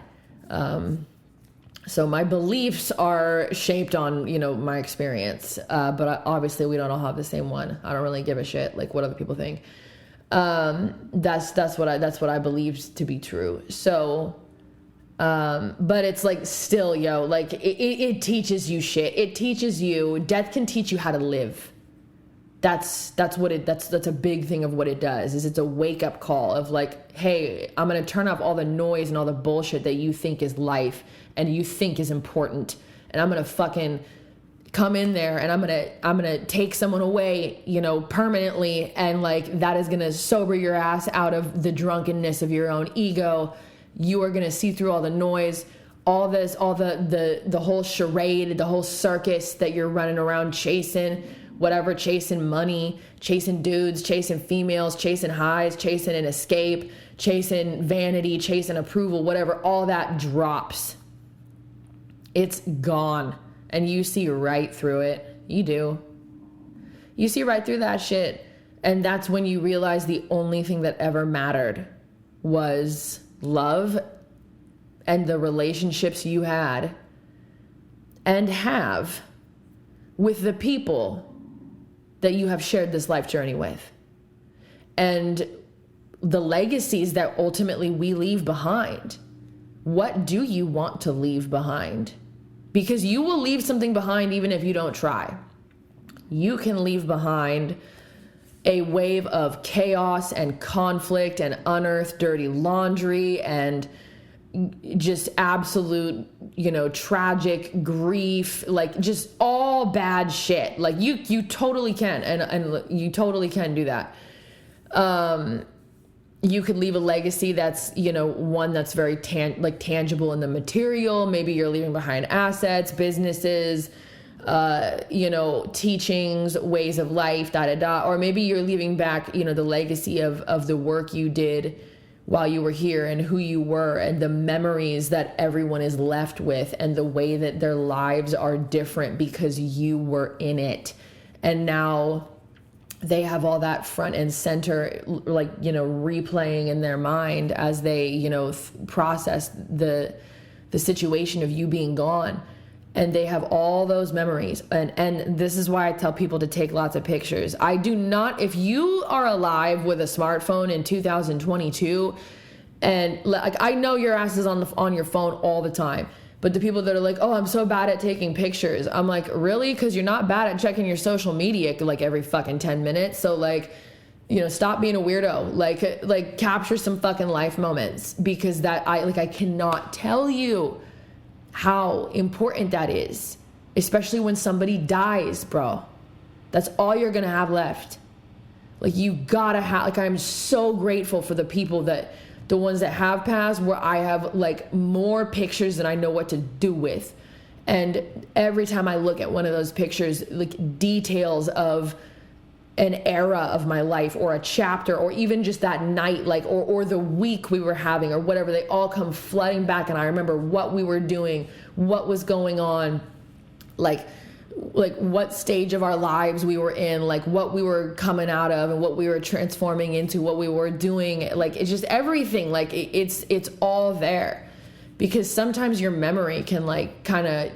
Speaker 4: So my beliefs are shaped on, you know, my experience. But obviously we don't all have the same one. I don't really give a shit like what other people think. That's what I believe to be true. So, but it's like still, yo, like it teaches you shit. It teaches you, death can teach you how to live. That's a big thing of what it does, is it's a wake up call of like, hey, I'm going to turn off all the noise and all the bullshit that you think is life and you think is important. And I'm going to fucking come in there and I'm going to take someone away, you know, permanently. And like, that is going to sober your ass out of the drunkenness of your own ego. You are going to see through all the noise, all this, all the whole charade, the whole circus that you're running around chasing, whatever, chasing money, chasing dudes, chasing females, chasing highs, chasing an escape, chasing vanity, chasing approval, whatever, all that drops. It's gone. And you see right through it. You do. You see right through that shit. And that's when you realize the only thing that ever mattered was love and the relationships you had and have with the people that you have shared this life journey with, and the legacies that ultimately we leave behind. What do you want to leave behind? Because you will leave something behind even if you don't try. You can leave behind a wave of chaos and conflict and unearthed dirty laundry and just absolute, you know, tragic grief, like just all bad shit. Like you totally can, and you totally can do that. You could leave a legacy that's, you know, one that's very tangible in the material. Maybe you're leaving behind assets, businesses, you know, teachings, ways of life, or maybe you're leaving back, you know, the legacy of the work you did while you were here and who you were and the memories that everyone is left with and the way that their lives are different because you were in it. And now they have all that front and center, like, you know, replaying in their mind as they, you know, process the situation of you being gone. And they have all those memories. And this is why I tell people to take lots of pictures. I do not, if you are alive with a smartphone in 2022 And like, I know your ass is on your phone all the time. But the people that are like, oh, I'm so bad at taking pictures. I'm like, really? Because you're not bad at checking your social media like every fucking 10 minutes. So like, stop being a weirdo. Like capture some fucking life moments, because I cannot tell you how important that is, especially when somebody dies, bro. That's all you're going to have left. Like, you gotta have, like, I'm so grateful for the ones that have passed, where I have like more pictures than I know what to do with. And every time I look at one of those pictures, like details of an era of my life, or a chapter, or even just that night, like, or the week we were having, or whatever, they all come flooding back. And I remember what we were doing, what was going on, like what stage of our lives we were in, like what we were coming out of, and what we were transforming into, what we were doing. Like, it's just everything. Like, it's all there, because sometimes your memory can like kind of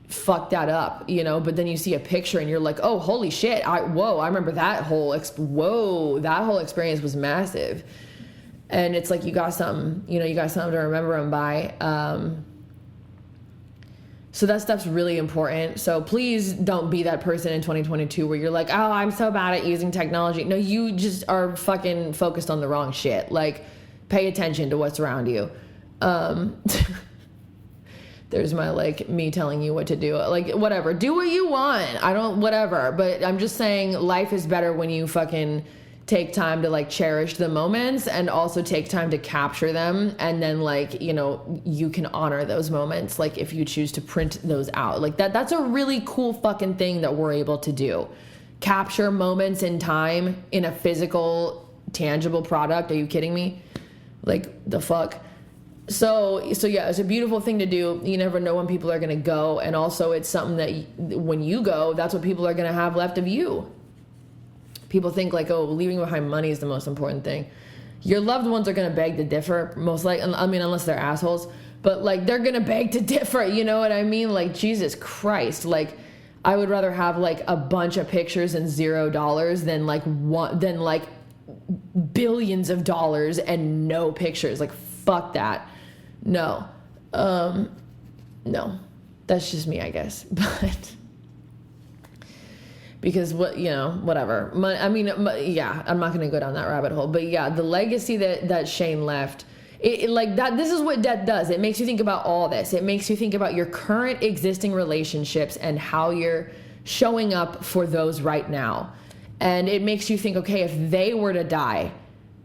Speaker 4: fuck that up, but then you see a picture and you're like, oh, holy shit. I remember that whole experience was massive. And it's like, you got something to remember them by. So that stuff's really important. So please don't be that person in 2022 where you're like, oh, I'm so bad at using technology. No, you just are fucking focused on the wrong shit. Like, pay attention to what's around you. There's my, like, me telling you what to do. Like, whatever. Do what you want. Whatever. But I'm just saying, life is better when you fucking take time to like cherish the moments, and also take time to capture them. And then like, you can honor those moments. Like, if you choose to print those out, like that's a really cool fucking thing that we're able to do. Capture moments in time in a physical, tangible product. Are you kidding me? Like, the fuck? So yeah, it's a beautiful thing to do. You never know when people are going to go. And also, it's something that when you go, that's what people are going to have left of you. People think like, oh, leaving behind money is the most important thing. Your loved ones are going to beg to differ, most likely. I mean, unless they're assholes, but like, they're going to beg to differ. You know what I mean? Like, Jesus Christ. Like, I would rather have like a bunch of pictures and $0 than like billions of dollars and no pictures. Like, fuck that. No. No, that's just me, I guess. But because whatever. I mean, yeah, I'm not going to go down that rabbit hole. But yeah, the legacy that Shane left, it like that. This is what death does. It makes you think about all this. It makes you think about your current existing relationships and how you're showing up for those right now. And it makes you think, okay, if they were to die,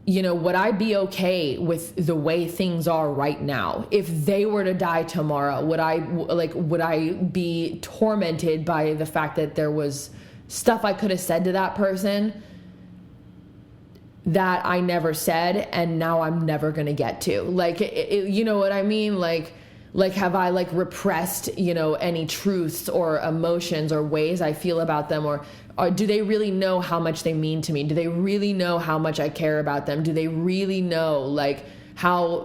Speaker 4: would I be okay with the way things are right now? If they were to die tomorrow, would I be tormented by the fact that there was stuff I could have said to that person that I never said, and now I'm never going to get to? Like, you know what I mean? Like have I like repressed, any truths or emotions or ways I feel about them, or do they really know how much they mean to me? Do they really know how much I care about them? Do they really know like how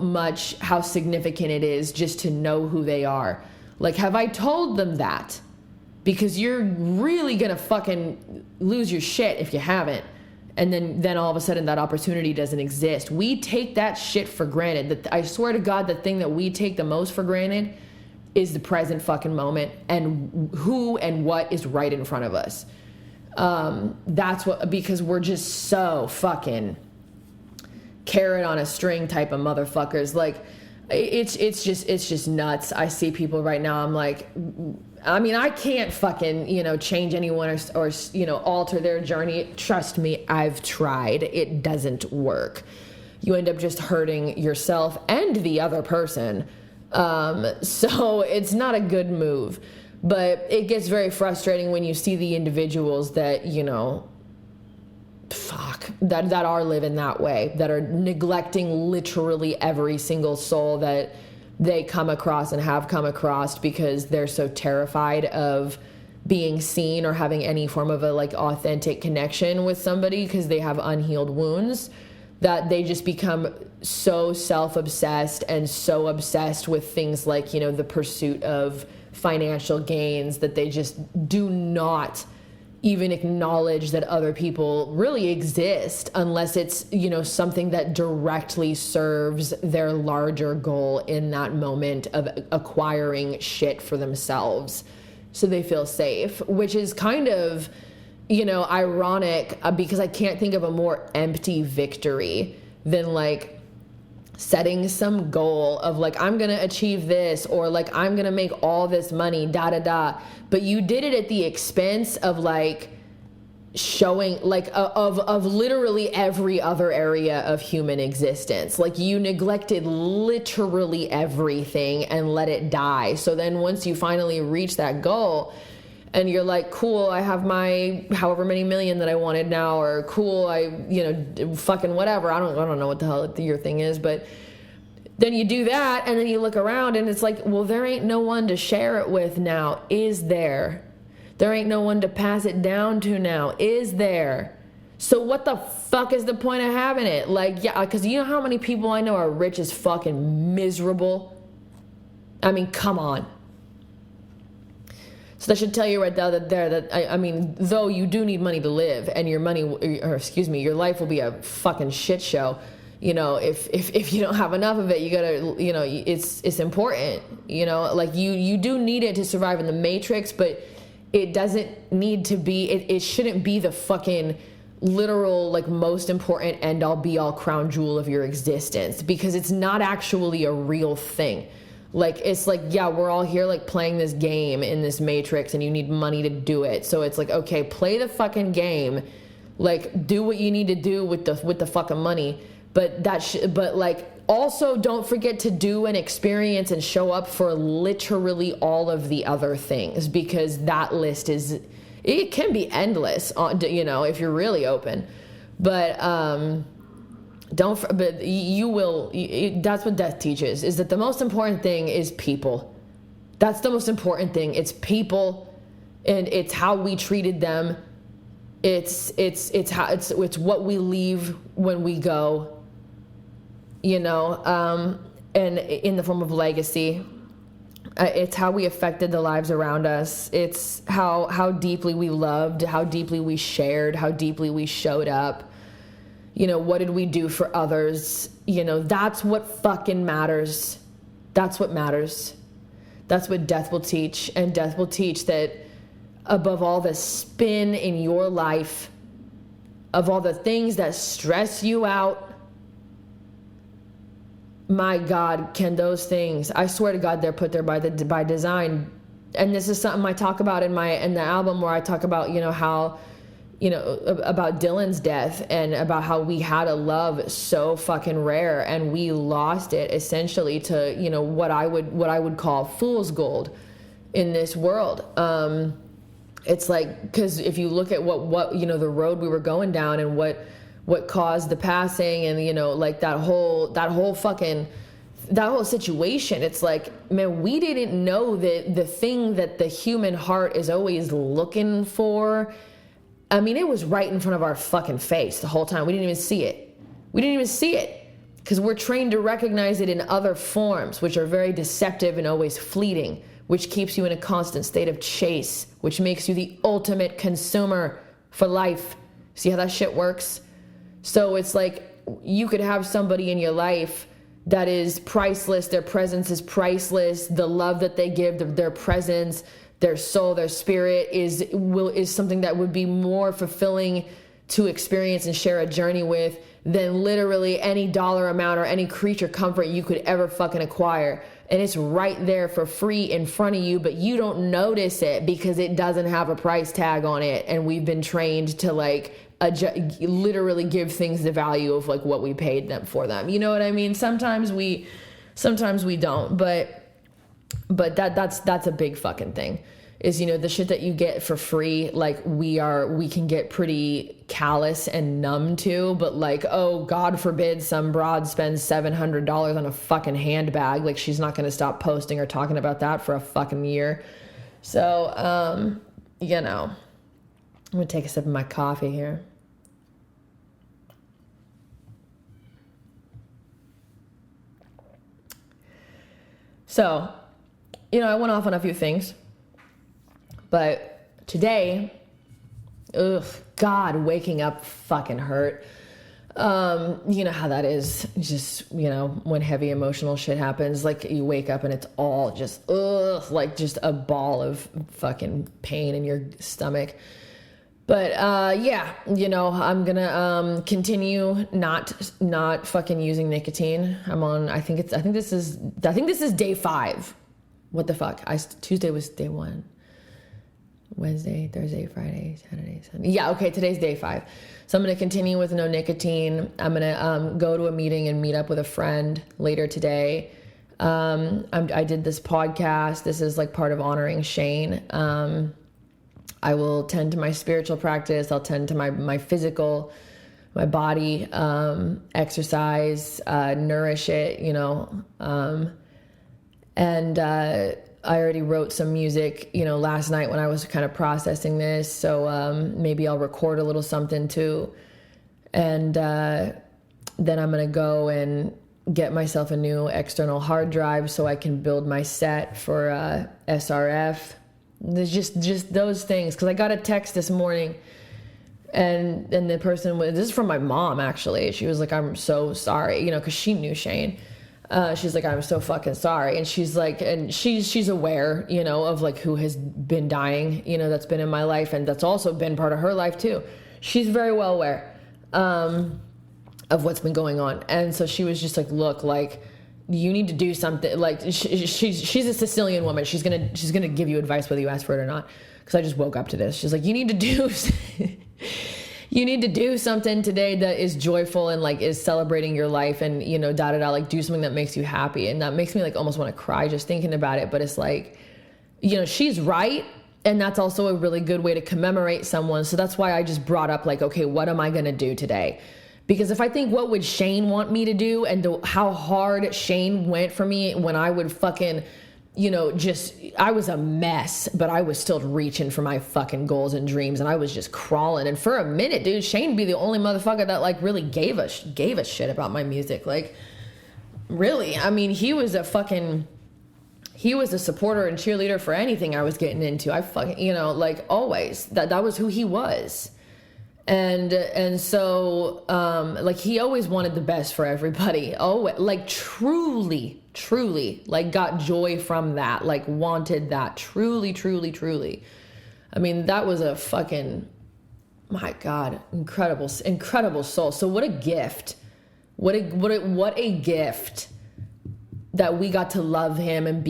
Speaker 4: significant it is just to know who they are? Like, have I told them that? Because you're really gonna fucking lose your shit if you haven't. And then all of a sudden that opportunity doesn't exist. We take that shit for granted. I swear to God, the thing that we take the most for granted is the present fucking moment and who and what is right in front of us. Because we're just so fucking carrot on a string type of motherfuckers. Like, it's just nuts. I see people right now. I'm like, I mean, I can't fucking, change anyone or alter their journey. Trust me, I've tried. It doesn't work. You end up just hurting yourself and the other person. So it's not a good move. But it gets very frustrating when you see the individuals that, that are living that way, that are neglecting literally every single soul that they come across and have come across, because they're so terrified of being seen or having any form of a like authentic connection with somebody, because they have unhealed wounds, that they just become so self-obsessed and so obsessed with things like, the pursuit of financial gains, that they just do not even acknowledge that other people really exist unless it's, something that directly serves their larger goal in that moment of acquiring shit for themselves so they feel safe, which is kind of, ironic because I can't think of a more empty victory than like setting some goal of like, I'm going to achieve this, or like, I'm going to make all this money, but you did it at the expense of like showing like of literally every other area of human existence. Like you neglected literally everything and let it die. So then once you finally reach that goal and you're like, cool, I have my however many million that I wanted now, or cool, fucking whatever. I don't know what the hell your thing is, but then you do that and then you look around and it's like, well, there ain't no one to share it with now, is there? There ain't no one to pass it down to now, is there? So what the fuck is the point of having it? Like, yeah, because you know how many people I know are rich as fucking miserable? I mean, come on. So that should tell you right there that, I mean, though you do need money to live and your life will be a fucking shit show. If you don't have enough of it, you gotta, it's important, like you do need it to survive in the matrix, but it doesn't need to be, it shouldn't be the fucking literal, like most important end all be all crown jewel of your existence, because it's not actually a real thing. Like, it's like, yeah, we're all here like playing this game in this matrix and you need money to do it. So it's like, okay, play the fucking game, like do what you need to do with the fucking money. But but like also don't forget to do and experience and show up for literally all of the other things, because that list it can be endless, if you're really open. But you will, that's what death teaches, is that the most important thing is people. That's the most important thing. It's people, and it's how we treated them. It's what we leave when we go, and in the form of legacy. It's how we affected the lives around us. It's how deeply we loved, how deeply we shared, how deeply we showed up. What did we do for others? That's what fucking matters. That's what matters. That's what death will teach. And death will teach that above all the spin in your life, of all the things that stress you out, my God, can those things, I swear to God, they're put there by design. And this is something I talk about in the album, where I talk about, how, about Dylan's death, and about how we had a love so fucking rare and we lost it essentially to, what I would call fool's gold in this world. It's like, because if you look at what the road we were going down and what caused the passing, and like that whole situation, it's like, man, we didn't know that the thing that the human heart is always looking for, I mean, it was right in front of our fucking face the whole time. We didn't even see it because we're trained to recognize it in other forms, which are very deceptive and always fleeting, which keeps you in a constant state of chase, which makes you the ultimate consumer for life. See how that shit works? So it's like, you could have somebody in your life that is priceless. Their presence is priceless. The love that they give, their presence, their soul, their spirit is something that would be more fulfilling to experience and share a journey with than literally any dollar amount or any creature comfort you could ever fucking acquire. And it's right there for free in front of you, but you don't notice it because it doesn't have a price tag on it. And we've been trained to like literally give things the value of like what we paid them for them. You know what I mean? Sometimes we don't, but that's a big fucking thing, is, the shit that you get for free, like we can get pretty callous and numb to, but like, oh, God forbid some broad spends $700 on a fucking handbag. Like, she's not going to stop posting or talking about that for a fucking year. So, I'm going to take a sip of my coffee here. So, I went off on a few things, but today God, waking up fucking hurt. You know how that is. Just, you know, when heavy emotional shit happens, like you wake up and it's all just, like just a ball of fucking pain in your stomach. But, yeah, you know, I'm gonna, continue not fucking using nicotine. I think this is day 5. What the fuck? Tuesday was day 1. Wednesday, Thursday, Friday, Saturday, Sunday. Yeah, okay, today's day 5. So I'm going to continue with no nicotine. I'm going to go to a meeting and meet up with a friend later today. I did this podcast. This is like part of honoring Shane. I will tend to my spiritual practice. I'll tend to my physical, my body, exercise, nourish it, you know. I already wrote some music, you know, last night when I was kind of processing this. So maybe I'll record a little something too. And then I'm going to go and get myself a new external hard drive so I can build my set for SRF. There's just those things. Because I got a text this morning and the person was, this is from my mom actually. She was like, I'm so sorry, you know, because she knew Shane. She's like, I'm so fucking sorry. And she's like, and she's aware, you know, of like who has been dying, you know, that's been in my life. And that's also been part of her life too. She's very well aware, of what's been going on. And so she was just like, look, like you need to do something. Like she's a Sicilian woman. She's going to give you advice whether you ask for it or not. Cause I just woke up to this. She's like, you need to do something today that is joyful and like is celebrating your life and, you know, like do something that makes you happy. And that makes me like almost want to cry just thinking about it. But it's like, you know, she's right. And that's also a really good way to commemorate someone. So that's why I just brought up like, okay, what am I going to do today? Because if I think what would Shane want me to do and how hard Shane went for me when I would fucking, you know, I was a mess, but I was still reaching for my fucking goals and dreams and I was just crawling. And for a minute, dude, Shane be the only motherfucker that like really gave a shit about my music. Like really, I mean, he was a supporter and cheerleader for anything I was getting into. I fucking, you know, like always that was who he was. And so, like he always wanted the best for everybody. Oh, like truly, like got joy from that, like wanted that truly. I mean, that was a fucking, my God, incredible soul. So what a gift, what a gift that we got to love him and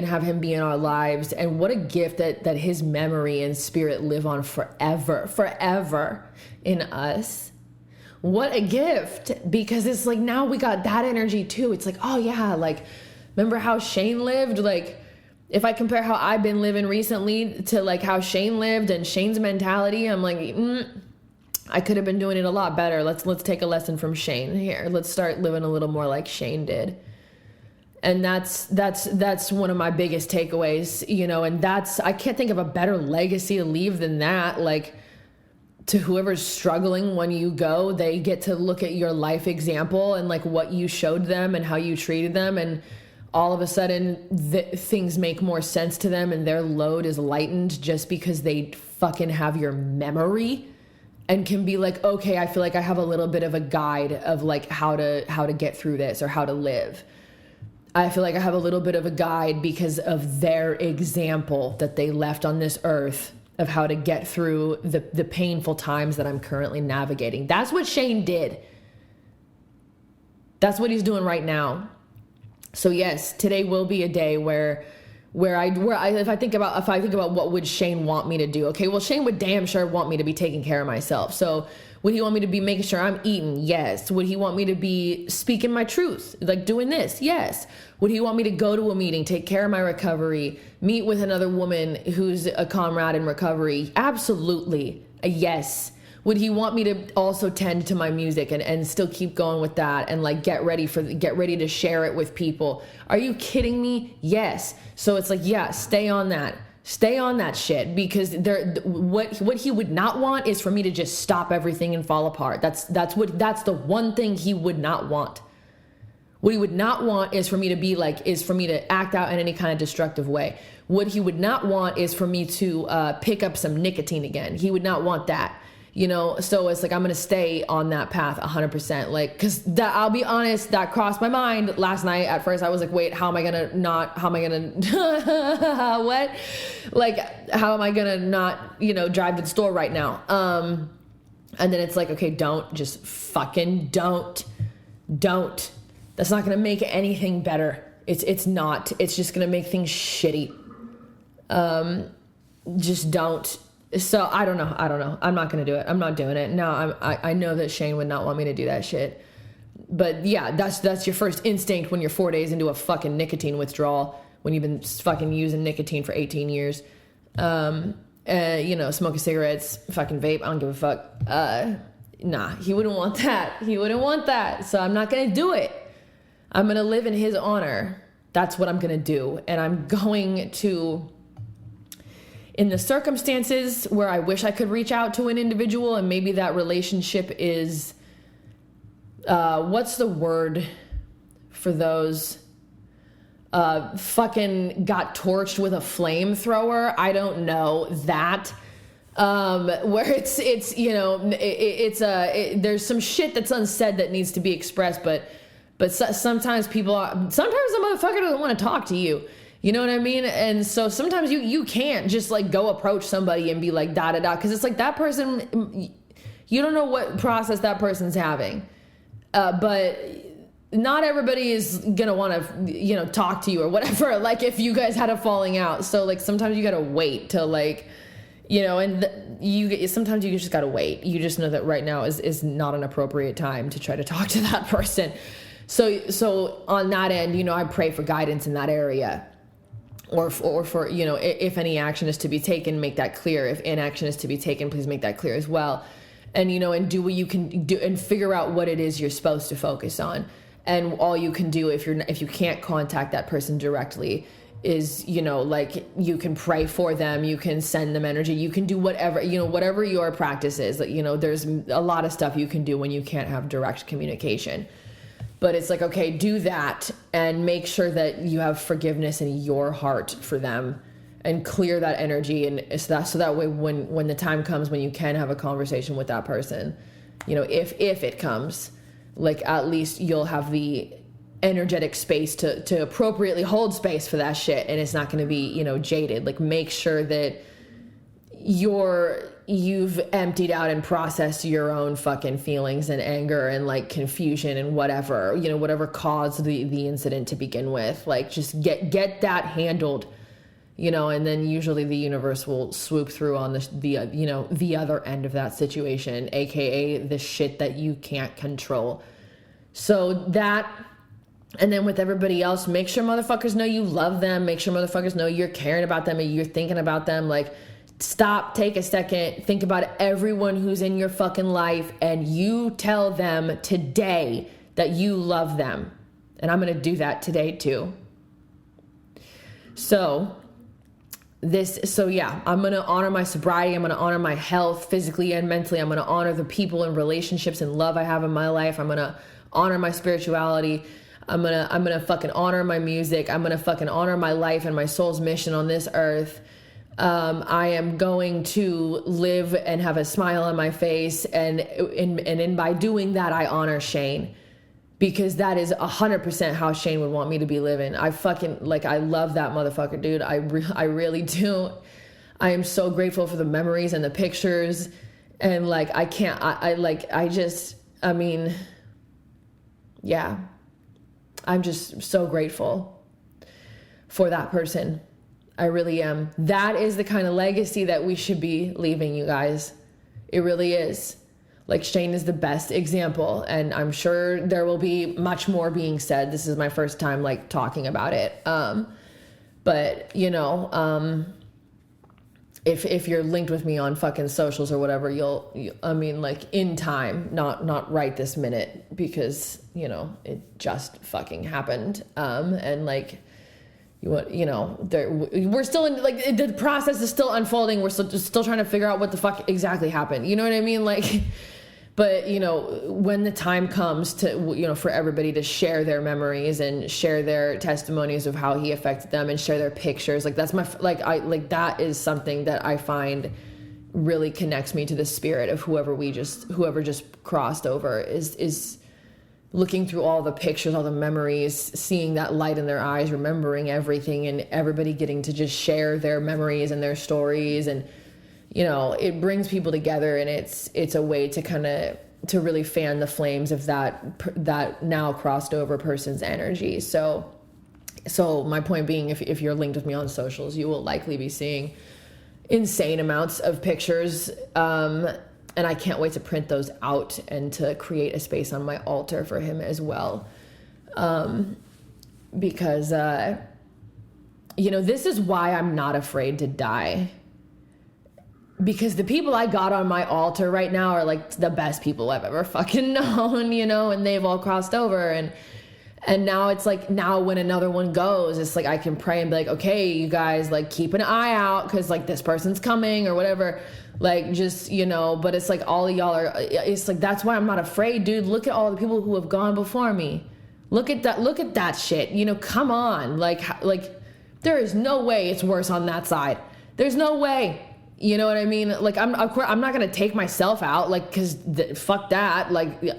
Speaker 4: have him be in our lives. And what a gift that his memory and spirit live on forever in us. What a gift, because it's like now we got that energy too. It's like, oh yeah, like remember how Shane lived? Like if I compare how I've been living recently to like how Shane lived and Shane's mentality, I'm like, I could have been doing it a lot better. Let's take a lesson from Shane here. Let's start living a little more like Shane did. And that's one of my biggest takeaways, you know, and I can't think of a better legacy to leave than that. Like to whoever's struggling when you go, they get to look at your life example and like what you showed them and how you treated them. And all of a sudden things make more sense to them and their load is lightened just because they fucking have your memory and can be like, okay, I feel like I have a little bit of a guide of like how to get through this or how to live. I feel like I have a little bit of a guide because of their example that they left on this earth of how to get through the painful times that I'm currently navigating. That's what Shane did. That's what he's doing right now. So yes, today will be a day where if I think about what would Shane want me to do? Okay, well, Shane would damn sure want me to be taking care of myself. So would he want me to be making sure I'm eating? Yes. Would he want me to be speaking my truth? Like doing this? Yes. Would he want me to go to a meeting, take care of my recovery, meet with another woman who's a comrade in recovery? Absolutely. Yes. Would he want me to also tend to my music and still keep going with that and like get ready to share it with people? Are you kidding me? Yes. So it's like, yeah, stay on that shit, because what he would not want is for me to just stop everything and fall apart. That's the one thing he would not want. What he would not want is for me to be like, is for me to act out in any kind of destructive way. What he would not want is for me to pick up some nicotine again. He would not want that, you know? So it's like, I'm going to stay on that path 100%. Like, cause that, I'll be honest, that crossed my mind last night. At first I was like, wait, how am I going to not, what? Like, how am I going to not, you know, drive to the store right now? And then it's like, okay, just fucking don't. That's not going to make anything better. It's not. It's just going to make things shitty. Just don't. So I don't know. I'm not going to do it. I'm not doing it. No, I know that Shane would not want me to do that shit. But yeah, that's your first instinct when you're 4 days into a fucking nicotine withdrawal, when you've been fucking using nicotine for 18 years. You know, smoking cigarettes, fucking vape. I don't give a fuck. Nah, he wouldn't want that. So I'm not going to do it. I'm going to live in his honor. That's what I'm going to do. And I'm going to, in the circumstances where I wish I could reach out to an individual and maybe that relationship is, what's the word for those, fucking got torched with a flamethrower? I don't know that. Where it's, you know, there's some shit that's unsaid that needs to be expressed, but sometimes a motherfucker doesn't want to talk to you. You know what I mean? And so sometimes you can't just like go approach somebody and be like, da da da. Cause it's like that person, you don't know what process that person's having. But not everybody is going to want to, you know, talk to you or whatever. Like if you guys had a falling out. So like sometimes you got to wait till like, you know, and sometimes you just got to wait. You just know that right now is not an appropriate time to try to talk to that person. So on that end, you know, I pray for guidance in that area, or for, you know, if any action is to be taken, make that clear. If inaction is to be taken, please make that clear as well. And, you know, and do what you can do and figure out what it is you're supposed to focus on. And all you can do if you can't contact that person directly is, you know, like you can pray for them, you can send them energy, you can do whatever, you know, whatever your practice is. Like, you know, there's a lot of stuff you can do when you can't have direct communication. But it's like, okay, do that and make sure that you have forgiveness in your heart for them and clear that energy. And so that way when the time comes when you can have a conversation with that person, you know, if it comes, like at least you'll have the energetic space to appropriately hold space for that shit. And it's not going to be, you know, jaded. Like make sure that you've emptied out and processed your own fucking feelings and anger and like confusion and whatever, you know, whatever caused the incident to begin with. Like just get that handled, you know, and then usually the universe will swoop through on the you know, the other end of that situation, aka the shit that you can't control. So that, and then with everybody else, make sure motherfuckers know you love them. Make sure motherfuckers know you're caring about them and you're thinking about them. Like, stop, take a second, think about everyone who's in your fucking life, and you tell them today that you love them. And I'm going to do that today too. So yeah, I'm going to honor my sobriety. I'm going to honor my health physically and mentally. I'm going to honor the people and relationships and love I have in my life. I'm going to honor my spirituality. I'm going to fucking honor my music. I'm going to fucking honor my life and my soul's mission on this earth. I am going to live and have a smile on my face. And by doing that, I honor Shane, because that is 100% how Shane would want me to be living. I fucking, like, I love that motherfucker, dude. I really do. I am so grateful for the memories and the pictures. And like, yeah, I'm just so grateful for that person. I really am. That is the kind of legacy that we should be leaving, you guys. It really is. Like, Shane is the best example, and I'm sure there will be much more being said. This is my first time like talking about it. But you know, if you're linked with me on fucking socials or whatever, I mean, like, in time, not right this minute, because, you know, it just fucking happened. And like, we're still in, like, the process is still unfolding. We're still trying to figure out what the fuck exactly happened. You know what I mean? Like, But, when the time comes to, for everybody to share their memories and share their testimonies of how he affected them and share their pictures, that's that is something that I find really connects me to the spirit of whoever just crossed over is looking through all the pictures, all the memories, seeing that light in their eyes, remembering everything, and everybody getting to just share their memories and their stories. And, it brings people together, and it's a way to to really fan the flames of that now crossed over person's energy. So my point being, if you're linked with me on socials, you will likely be seeing insane amounts of pictures. And I can't wait to print those out and to create a space on my altar for him as well. Because, this is why I'm not afraid to die. Because the people I got on my altar right now are the best people I've ever fucking known, and they've all crossed over. And now it's now when another one goes, it's I can pray and be okay, you guys, keep an eye out, because this person's coming or whatever. But it's all of y'all are, it's that's why I'm not afraid, dude. Look at all the people who have gone before me. Look at that shit. Come on. There is no way it's worse on that side. There's no way. You know what I mean? I'm not going to take myself out, cause fuck that.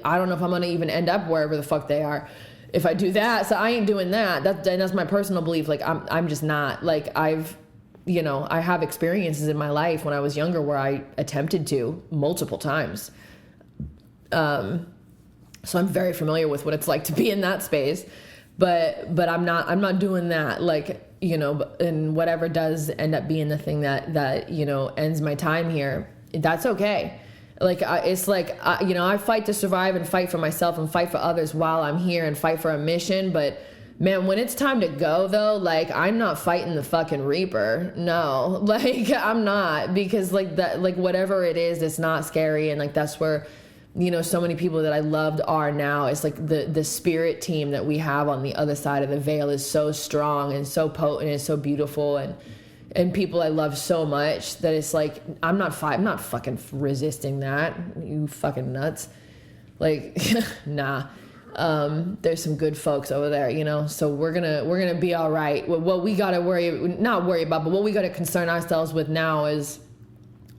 Speaker 4: I don't know if I'm going to even end up wherever the fuck they are if I do that. So I ain't doing that. That's my personal belief. I'm just not. I have experiences in my life when I was younger where I attempted to multiple times. So I'm very familiar with what it's like to be in that space, but I'm not doing that. And whatever does end up being the thing that ends my time here, that's okay. I fight to survive and fight for myself and fight for others while I'm here and fight for a mission. But man, when it's time to go though, I'm not fighting the fucking Reaper. No, I'm not, because whatever it is, it's not scary. And that's where, so many people that I loved are now. It's the spirit team that we have on the other side of the veil is so strong and so potent and so beautiful, and people I love so much that it's I'm not fucking resisting that. You fucking nuts. Nah. There's some good folks over there, so we're gonna be all right. What we gotta not worry about, but what we gotta concern ourselves with now is,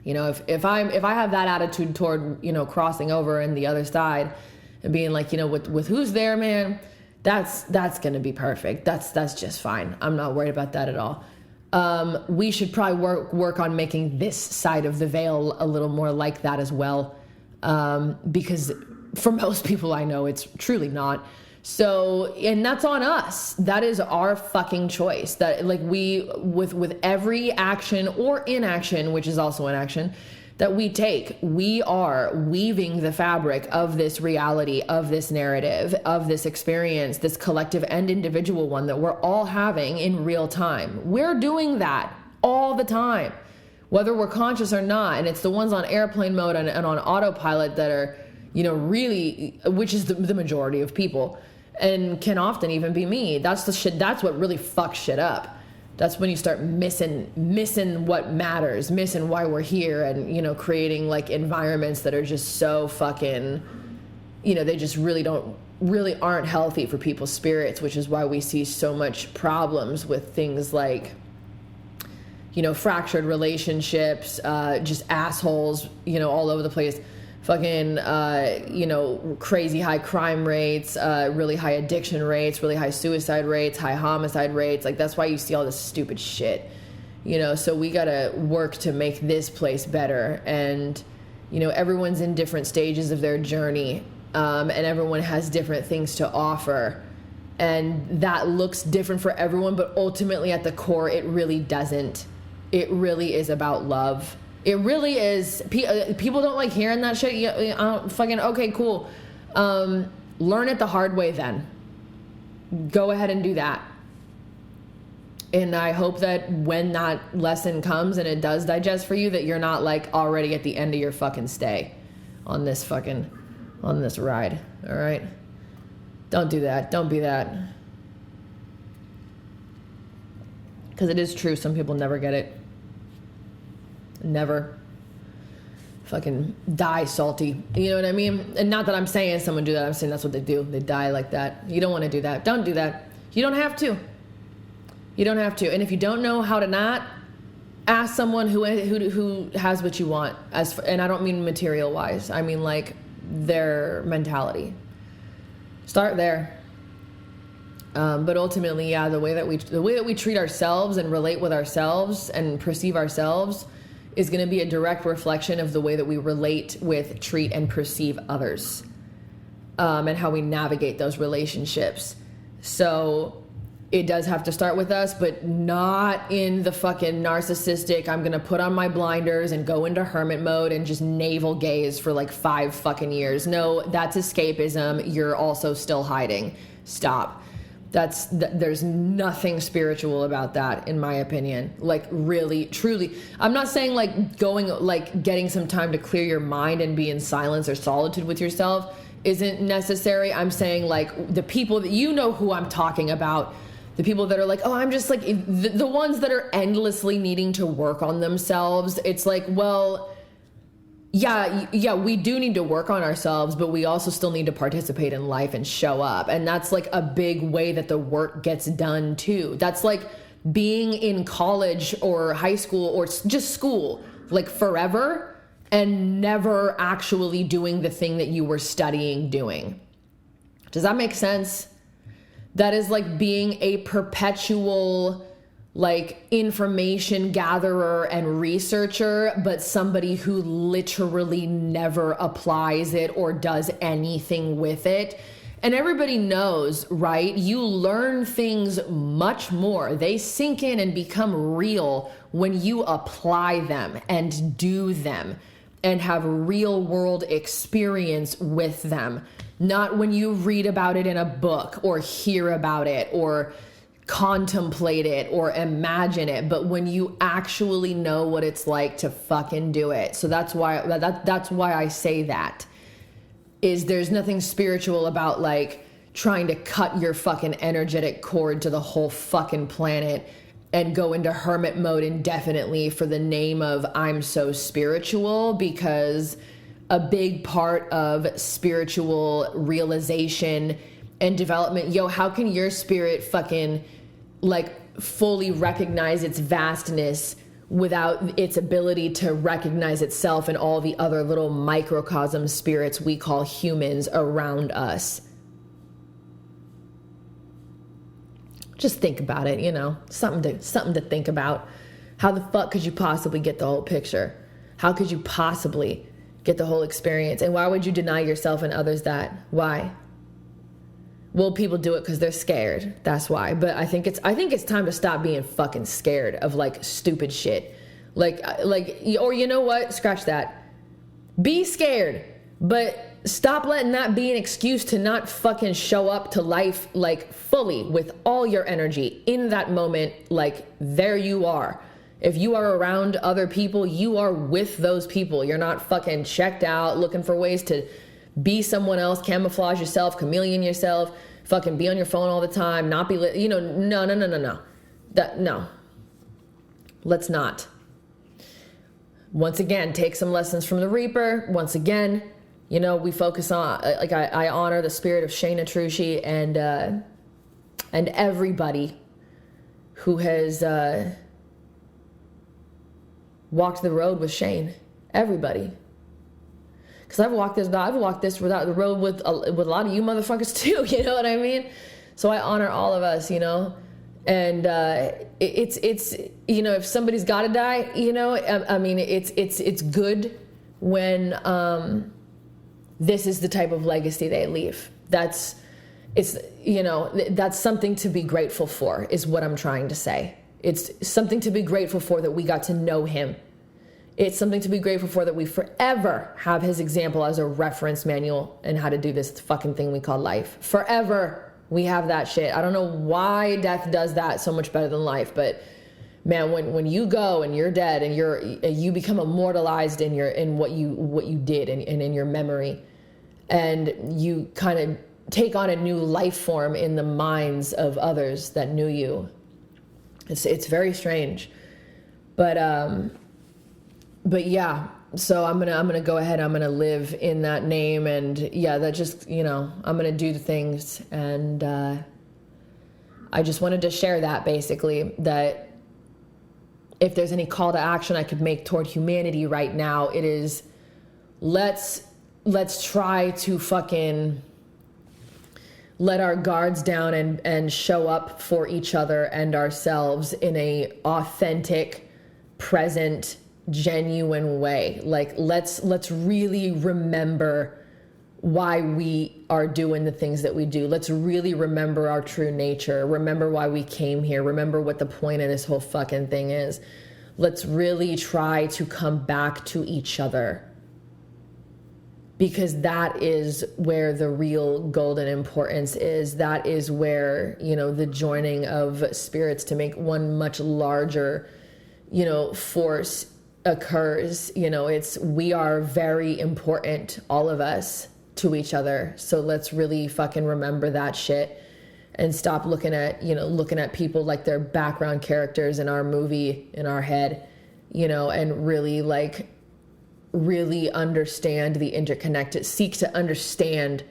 Speaker 4: if I have that attitude toward, crossing over in the other side and being with who's there, man, that's going to be perfect. That's just fine. I'm not worried about that at all. We should probably work on making this side of the veil a little more like that as well. Because for most people I know, it's truly not. So, and that's on us. That is our fucking choice. That we, with every action or inaction, which is also an action, that we take, we are weaving the fabric of this reality, of this narrative, of this experience, this collective and individual one that we're all having in real time. We're doing that all the time, whether we're conscious or not. And it's the ones on airplane mode and on autopilot that are, really, which is the majority of people. And can often even be me. That's the shit. That's what really fucks shit up. That's when you start missing what matters, missing why we're here, and creating environments that are just so fucking, they just really aren't healthy for people's spirits, which is why we see so much problems with things fractured relationships, just assholes, all over the place. Fucking, crazy high crime rates, really high addiction rates, really high suicide rates, high homicide rates. That's why you see all this stupid shit, so we gotta work to make this place better. And, everyone's in different stages of their journey, and everyone has different things to offer. And that looks different for everyone, but ultimately at the core, it really doesn't. It really is about love. It really is. People don't like hearing that shit. Okay, cool. Learn it the hard way then. Go ahead and do that. And I hope that when that lesson comes and it does digest for you, that you're not already at the end of your fucking stay on this ride. All right? Don't do that. Don't be that. Because it is true. Some people never get it. Never fucking die salty. You know what I mean? And not that I'm saying someone do that. I'm saying that's what they do. They die like that. You don't want to do that. Don't do that. You don't have to. You don't have to. And if you don't know how to not, ask someone who has what you want. And I don't mean material wise. I mean like their mentality. Start there. But ultimately, yeah, the way that we treat ourselves and relate with ourselves and perceive ourselves is going to be a direct reflection of the way that we relate with, treat, and perceive others, and how we navigate those relationships. So it does have to start with us, but not in the fucking narcissistic, I'm going to put on my blinders and go into hermit mode and just navel gaze for like 5 fucking years. No, that's escapism. You're also still hiding. Stop. There's nothing spiritual about that, in my opinion. Like, really, truly. I'm not saying like getting some time to clear your mind and be in silence or solitude with yourself isn't necessary. I'm saying like the people that, you know who I'm talking about, the people that are like, oh, I'm just like, the ones that are endlessly needing to work on themselves. It's like, well, yeah, we do need to work on ourselves, but we also still need to participate in life and show up. And that's like a big way that the work gets done too. That's like being in college or high school or just school, like forever, and never actually doing the thing that you were studying doing. Does that make sense? That is like being a perpetual like information gatherer and researcher, but somebody who literally never applies it or does anything with it. And everybody knows, right? You learn things much more. They sink in and become real when you apply them and do them and have real world experience with them. Not when you read about it in a book or hear about it or contemplate it or imagine it, but when you actually know what it's like to fucking do it. So that's why I say that is there's nothing spiritual about like trying to cut your fucking energetic cord to the whole fucking planet and go into hermit mode indefinitely for the name of I'm so spiritual, because a big part of spiritual realization and development, how can your spirit fucking like fully recognize its vastness without its ability to recognize itself and all the other little microcosm spirits we call humans around us? Just think about it, something to think about. How the fuck could you possibly get the whole picture? How could you possibly get the whole experience? And why would you deny yourself and others that? Why? Well, people do it because they're scared. That's why. But I think it's time to stop being fucking scared of like stupid shit. Like, or you know what? Scratch that. Be scared, but stop letting that be an excuse to not fucking show up to life like fully with all your energy in that moment. Like, there you are. If you are around other people, you are with those people. You're not fucking checked out looking for ways to be someone else, camouflage yourself, chameleon yourself, fucking be on your phone all the time, not be, no. No. Let's not. Once again, take some lessons from the Reaper. Once again, we focus on, like, I honor the spirit of Shane Atrushi and everybody who has walked the road with Shane. Everybody. Because I've walked this without the road with a lot of you motherfuckers too, you know what I mean? So I honor all of us, and it's if somebody's got to die, I mean, it's good when this is the type of legacy they leave. That's something to be grateful for, is what I'm trying to say. It's something to be grateful for that we got to know him. It's something to be grateful for that we forever have his example as a reference manual in how to do this fucking thing we call life. Forever we have that shit. I don't know why death does that so much better than life, but man, when you go and you're dead and you become immortalized in what you did and in your memory, and you kind of take on a new life form in the minds of others that knew you. It's very strange. But yeah, So I'm gonna go ahead. I'm gonna live in that name, and yeah, that just, I'm gonna do the things, and I just wanted to share that, basically, that if there's any call to action I could make toward humanity right now, it is let's try to fucking let our guards down and show up for each other and ourselves in a authentic, present, genuine way. Like, let's really remember why we are doing the things that we do. Let's really remember our true nature. Remember why we came here. Remember what the point of this whole fucking thing is. Let's really try to come back to each other, because that is where the real golden importance is. That is where, the joining of spirits to make one much larger, force occurs. We are very important, all of us, to each other. So let's really fucking remember that shit and stop looking at people like they're background characters in our movie, in our head, and really understand seek to understand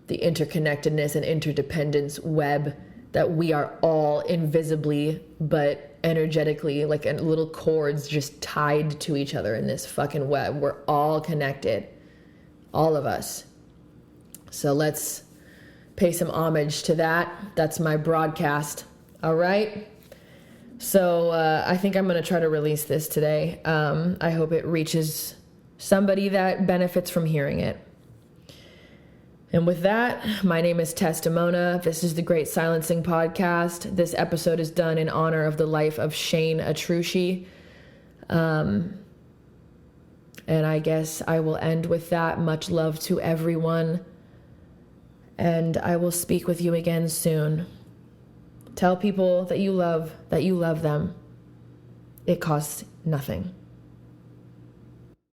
Speaker 4: the interconnectedness and interdependence web that we are all invisibly but energetically, like little cords, just tied to each other in this fucking web. We're all connected, all of us. So let's pay some homage to that. That's my broadcast. All right. So I think I'm going to try to release this today. I hope it reaches somebody that benefits from hearing it. And with that, my name is Tesstamona. This is the Great Silencing Podcast. This episode is done in honor of the life of Shane Atrushi. And I guess I will end with that. Much love to everyone. And I will speak with you again soon. Tell people that you love them. It costs nothing.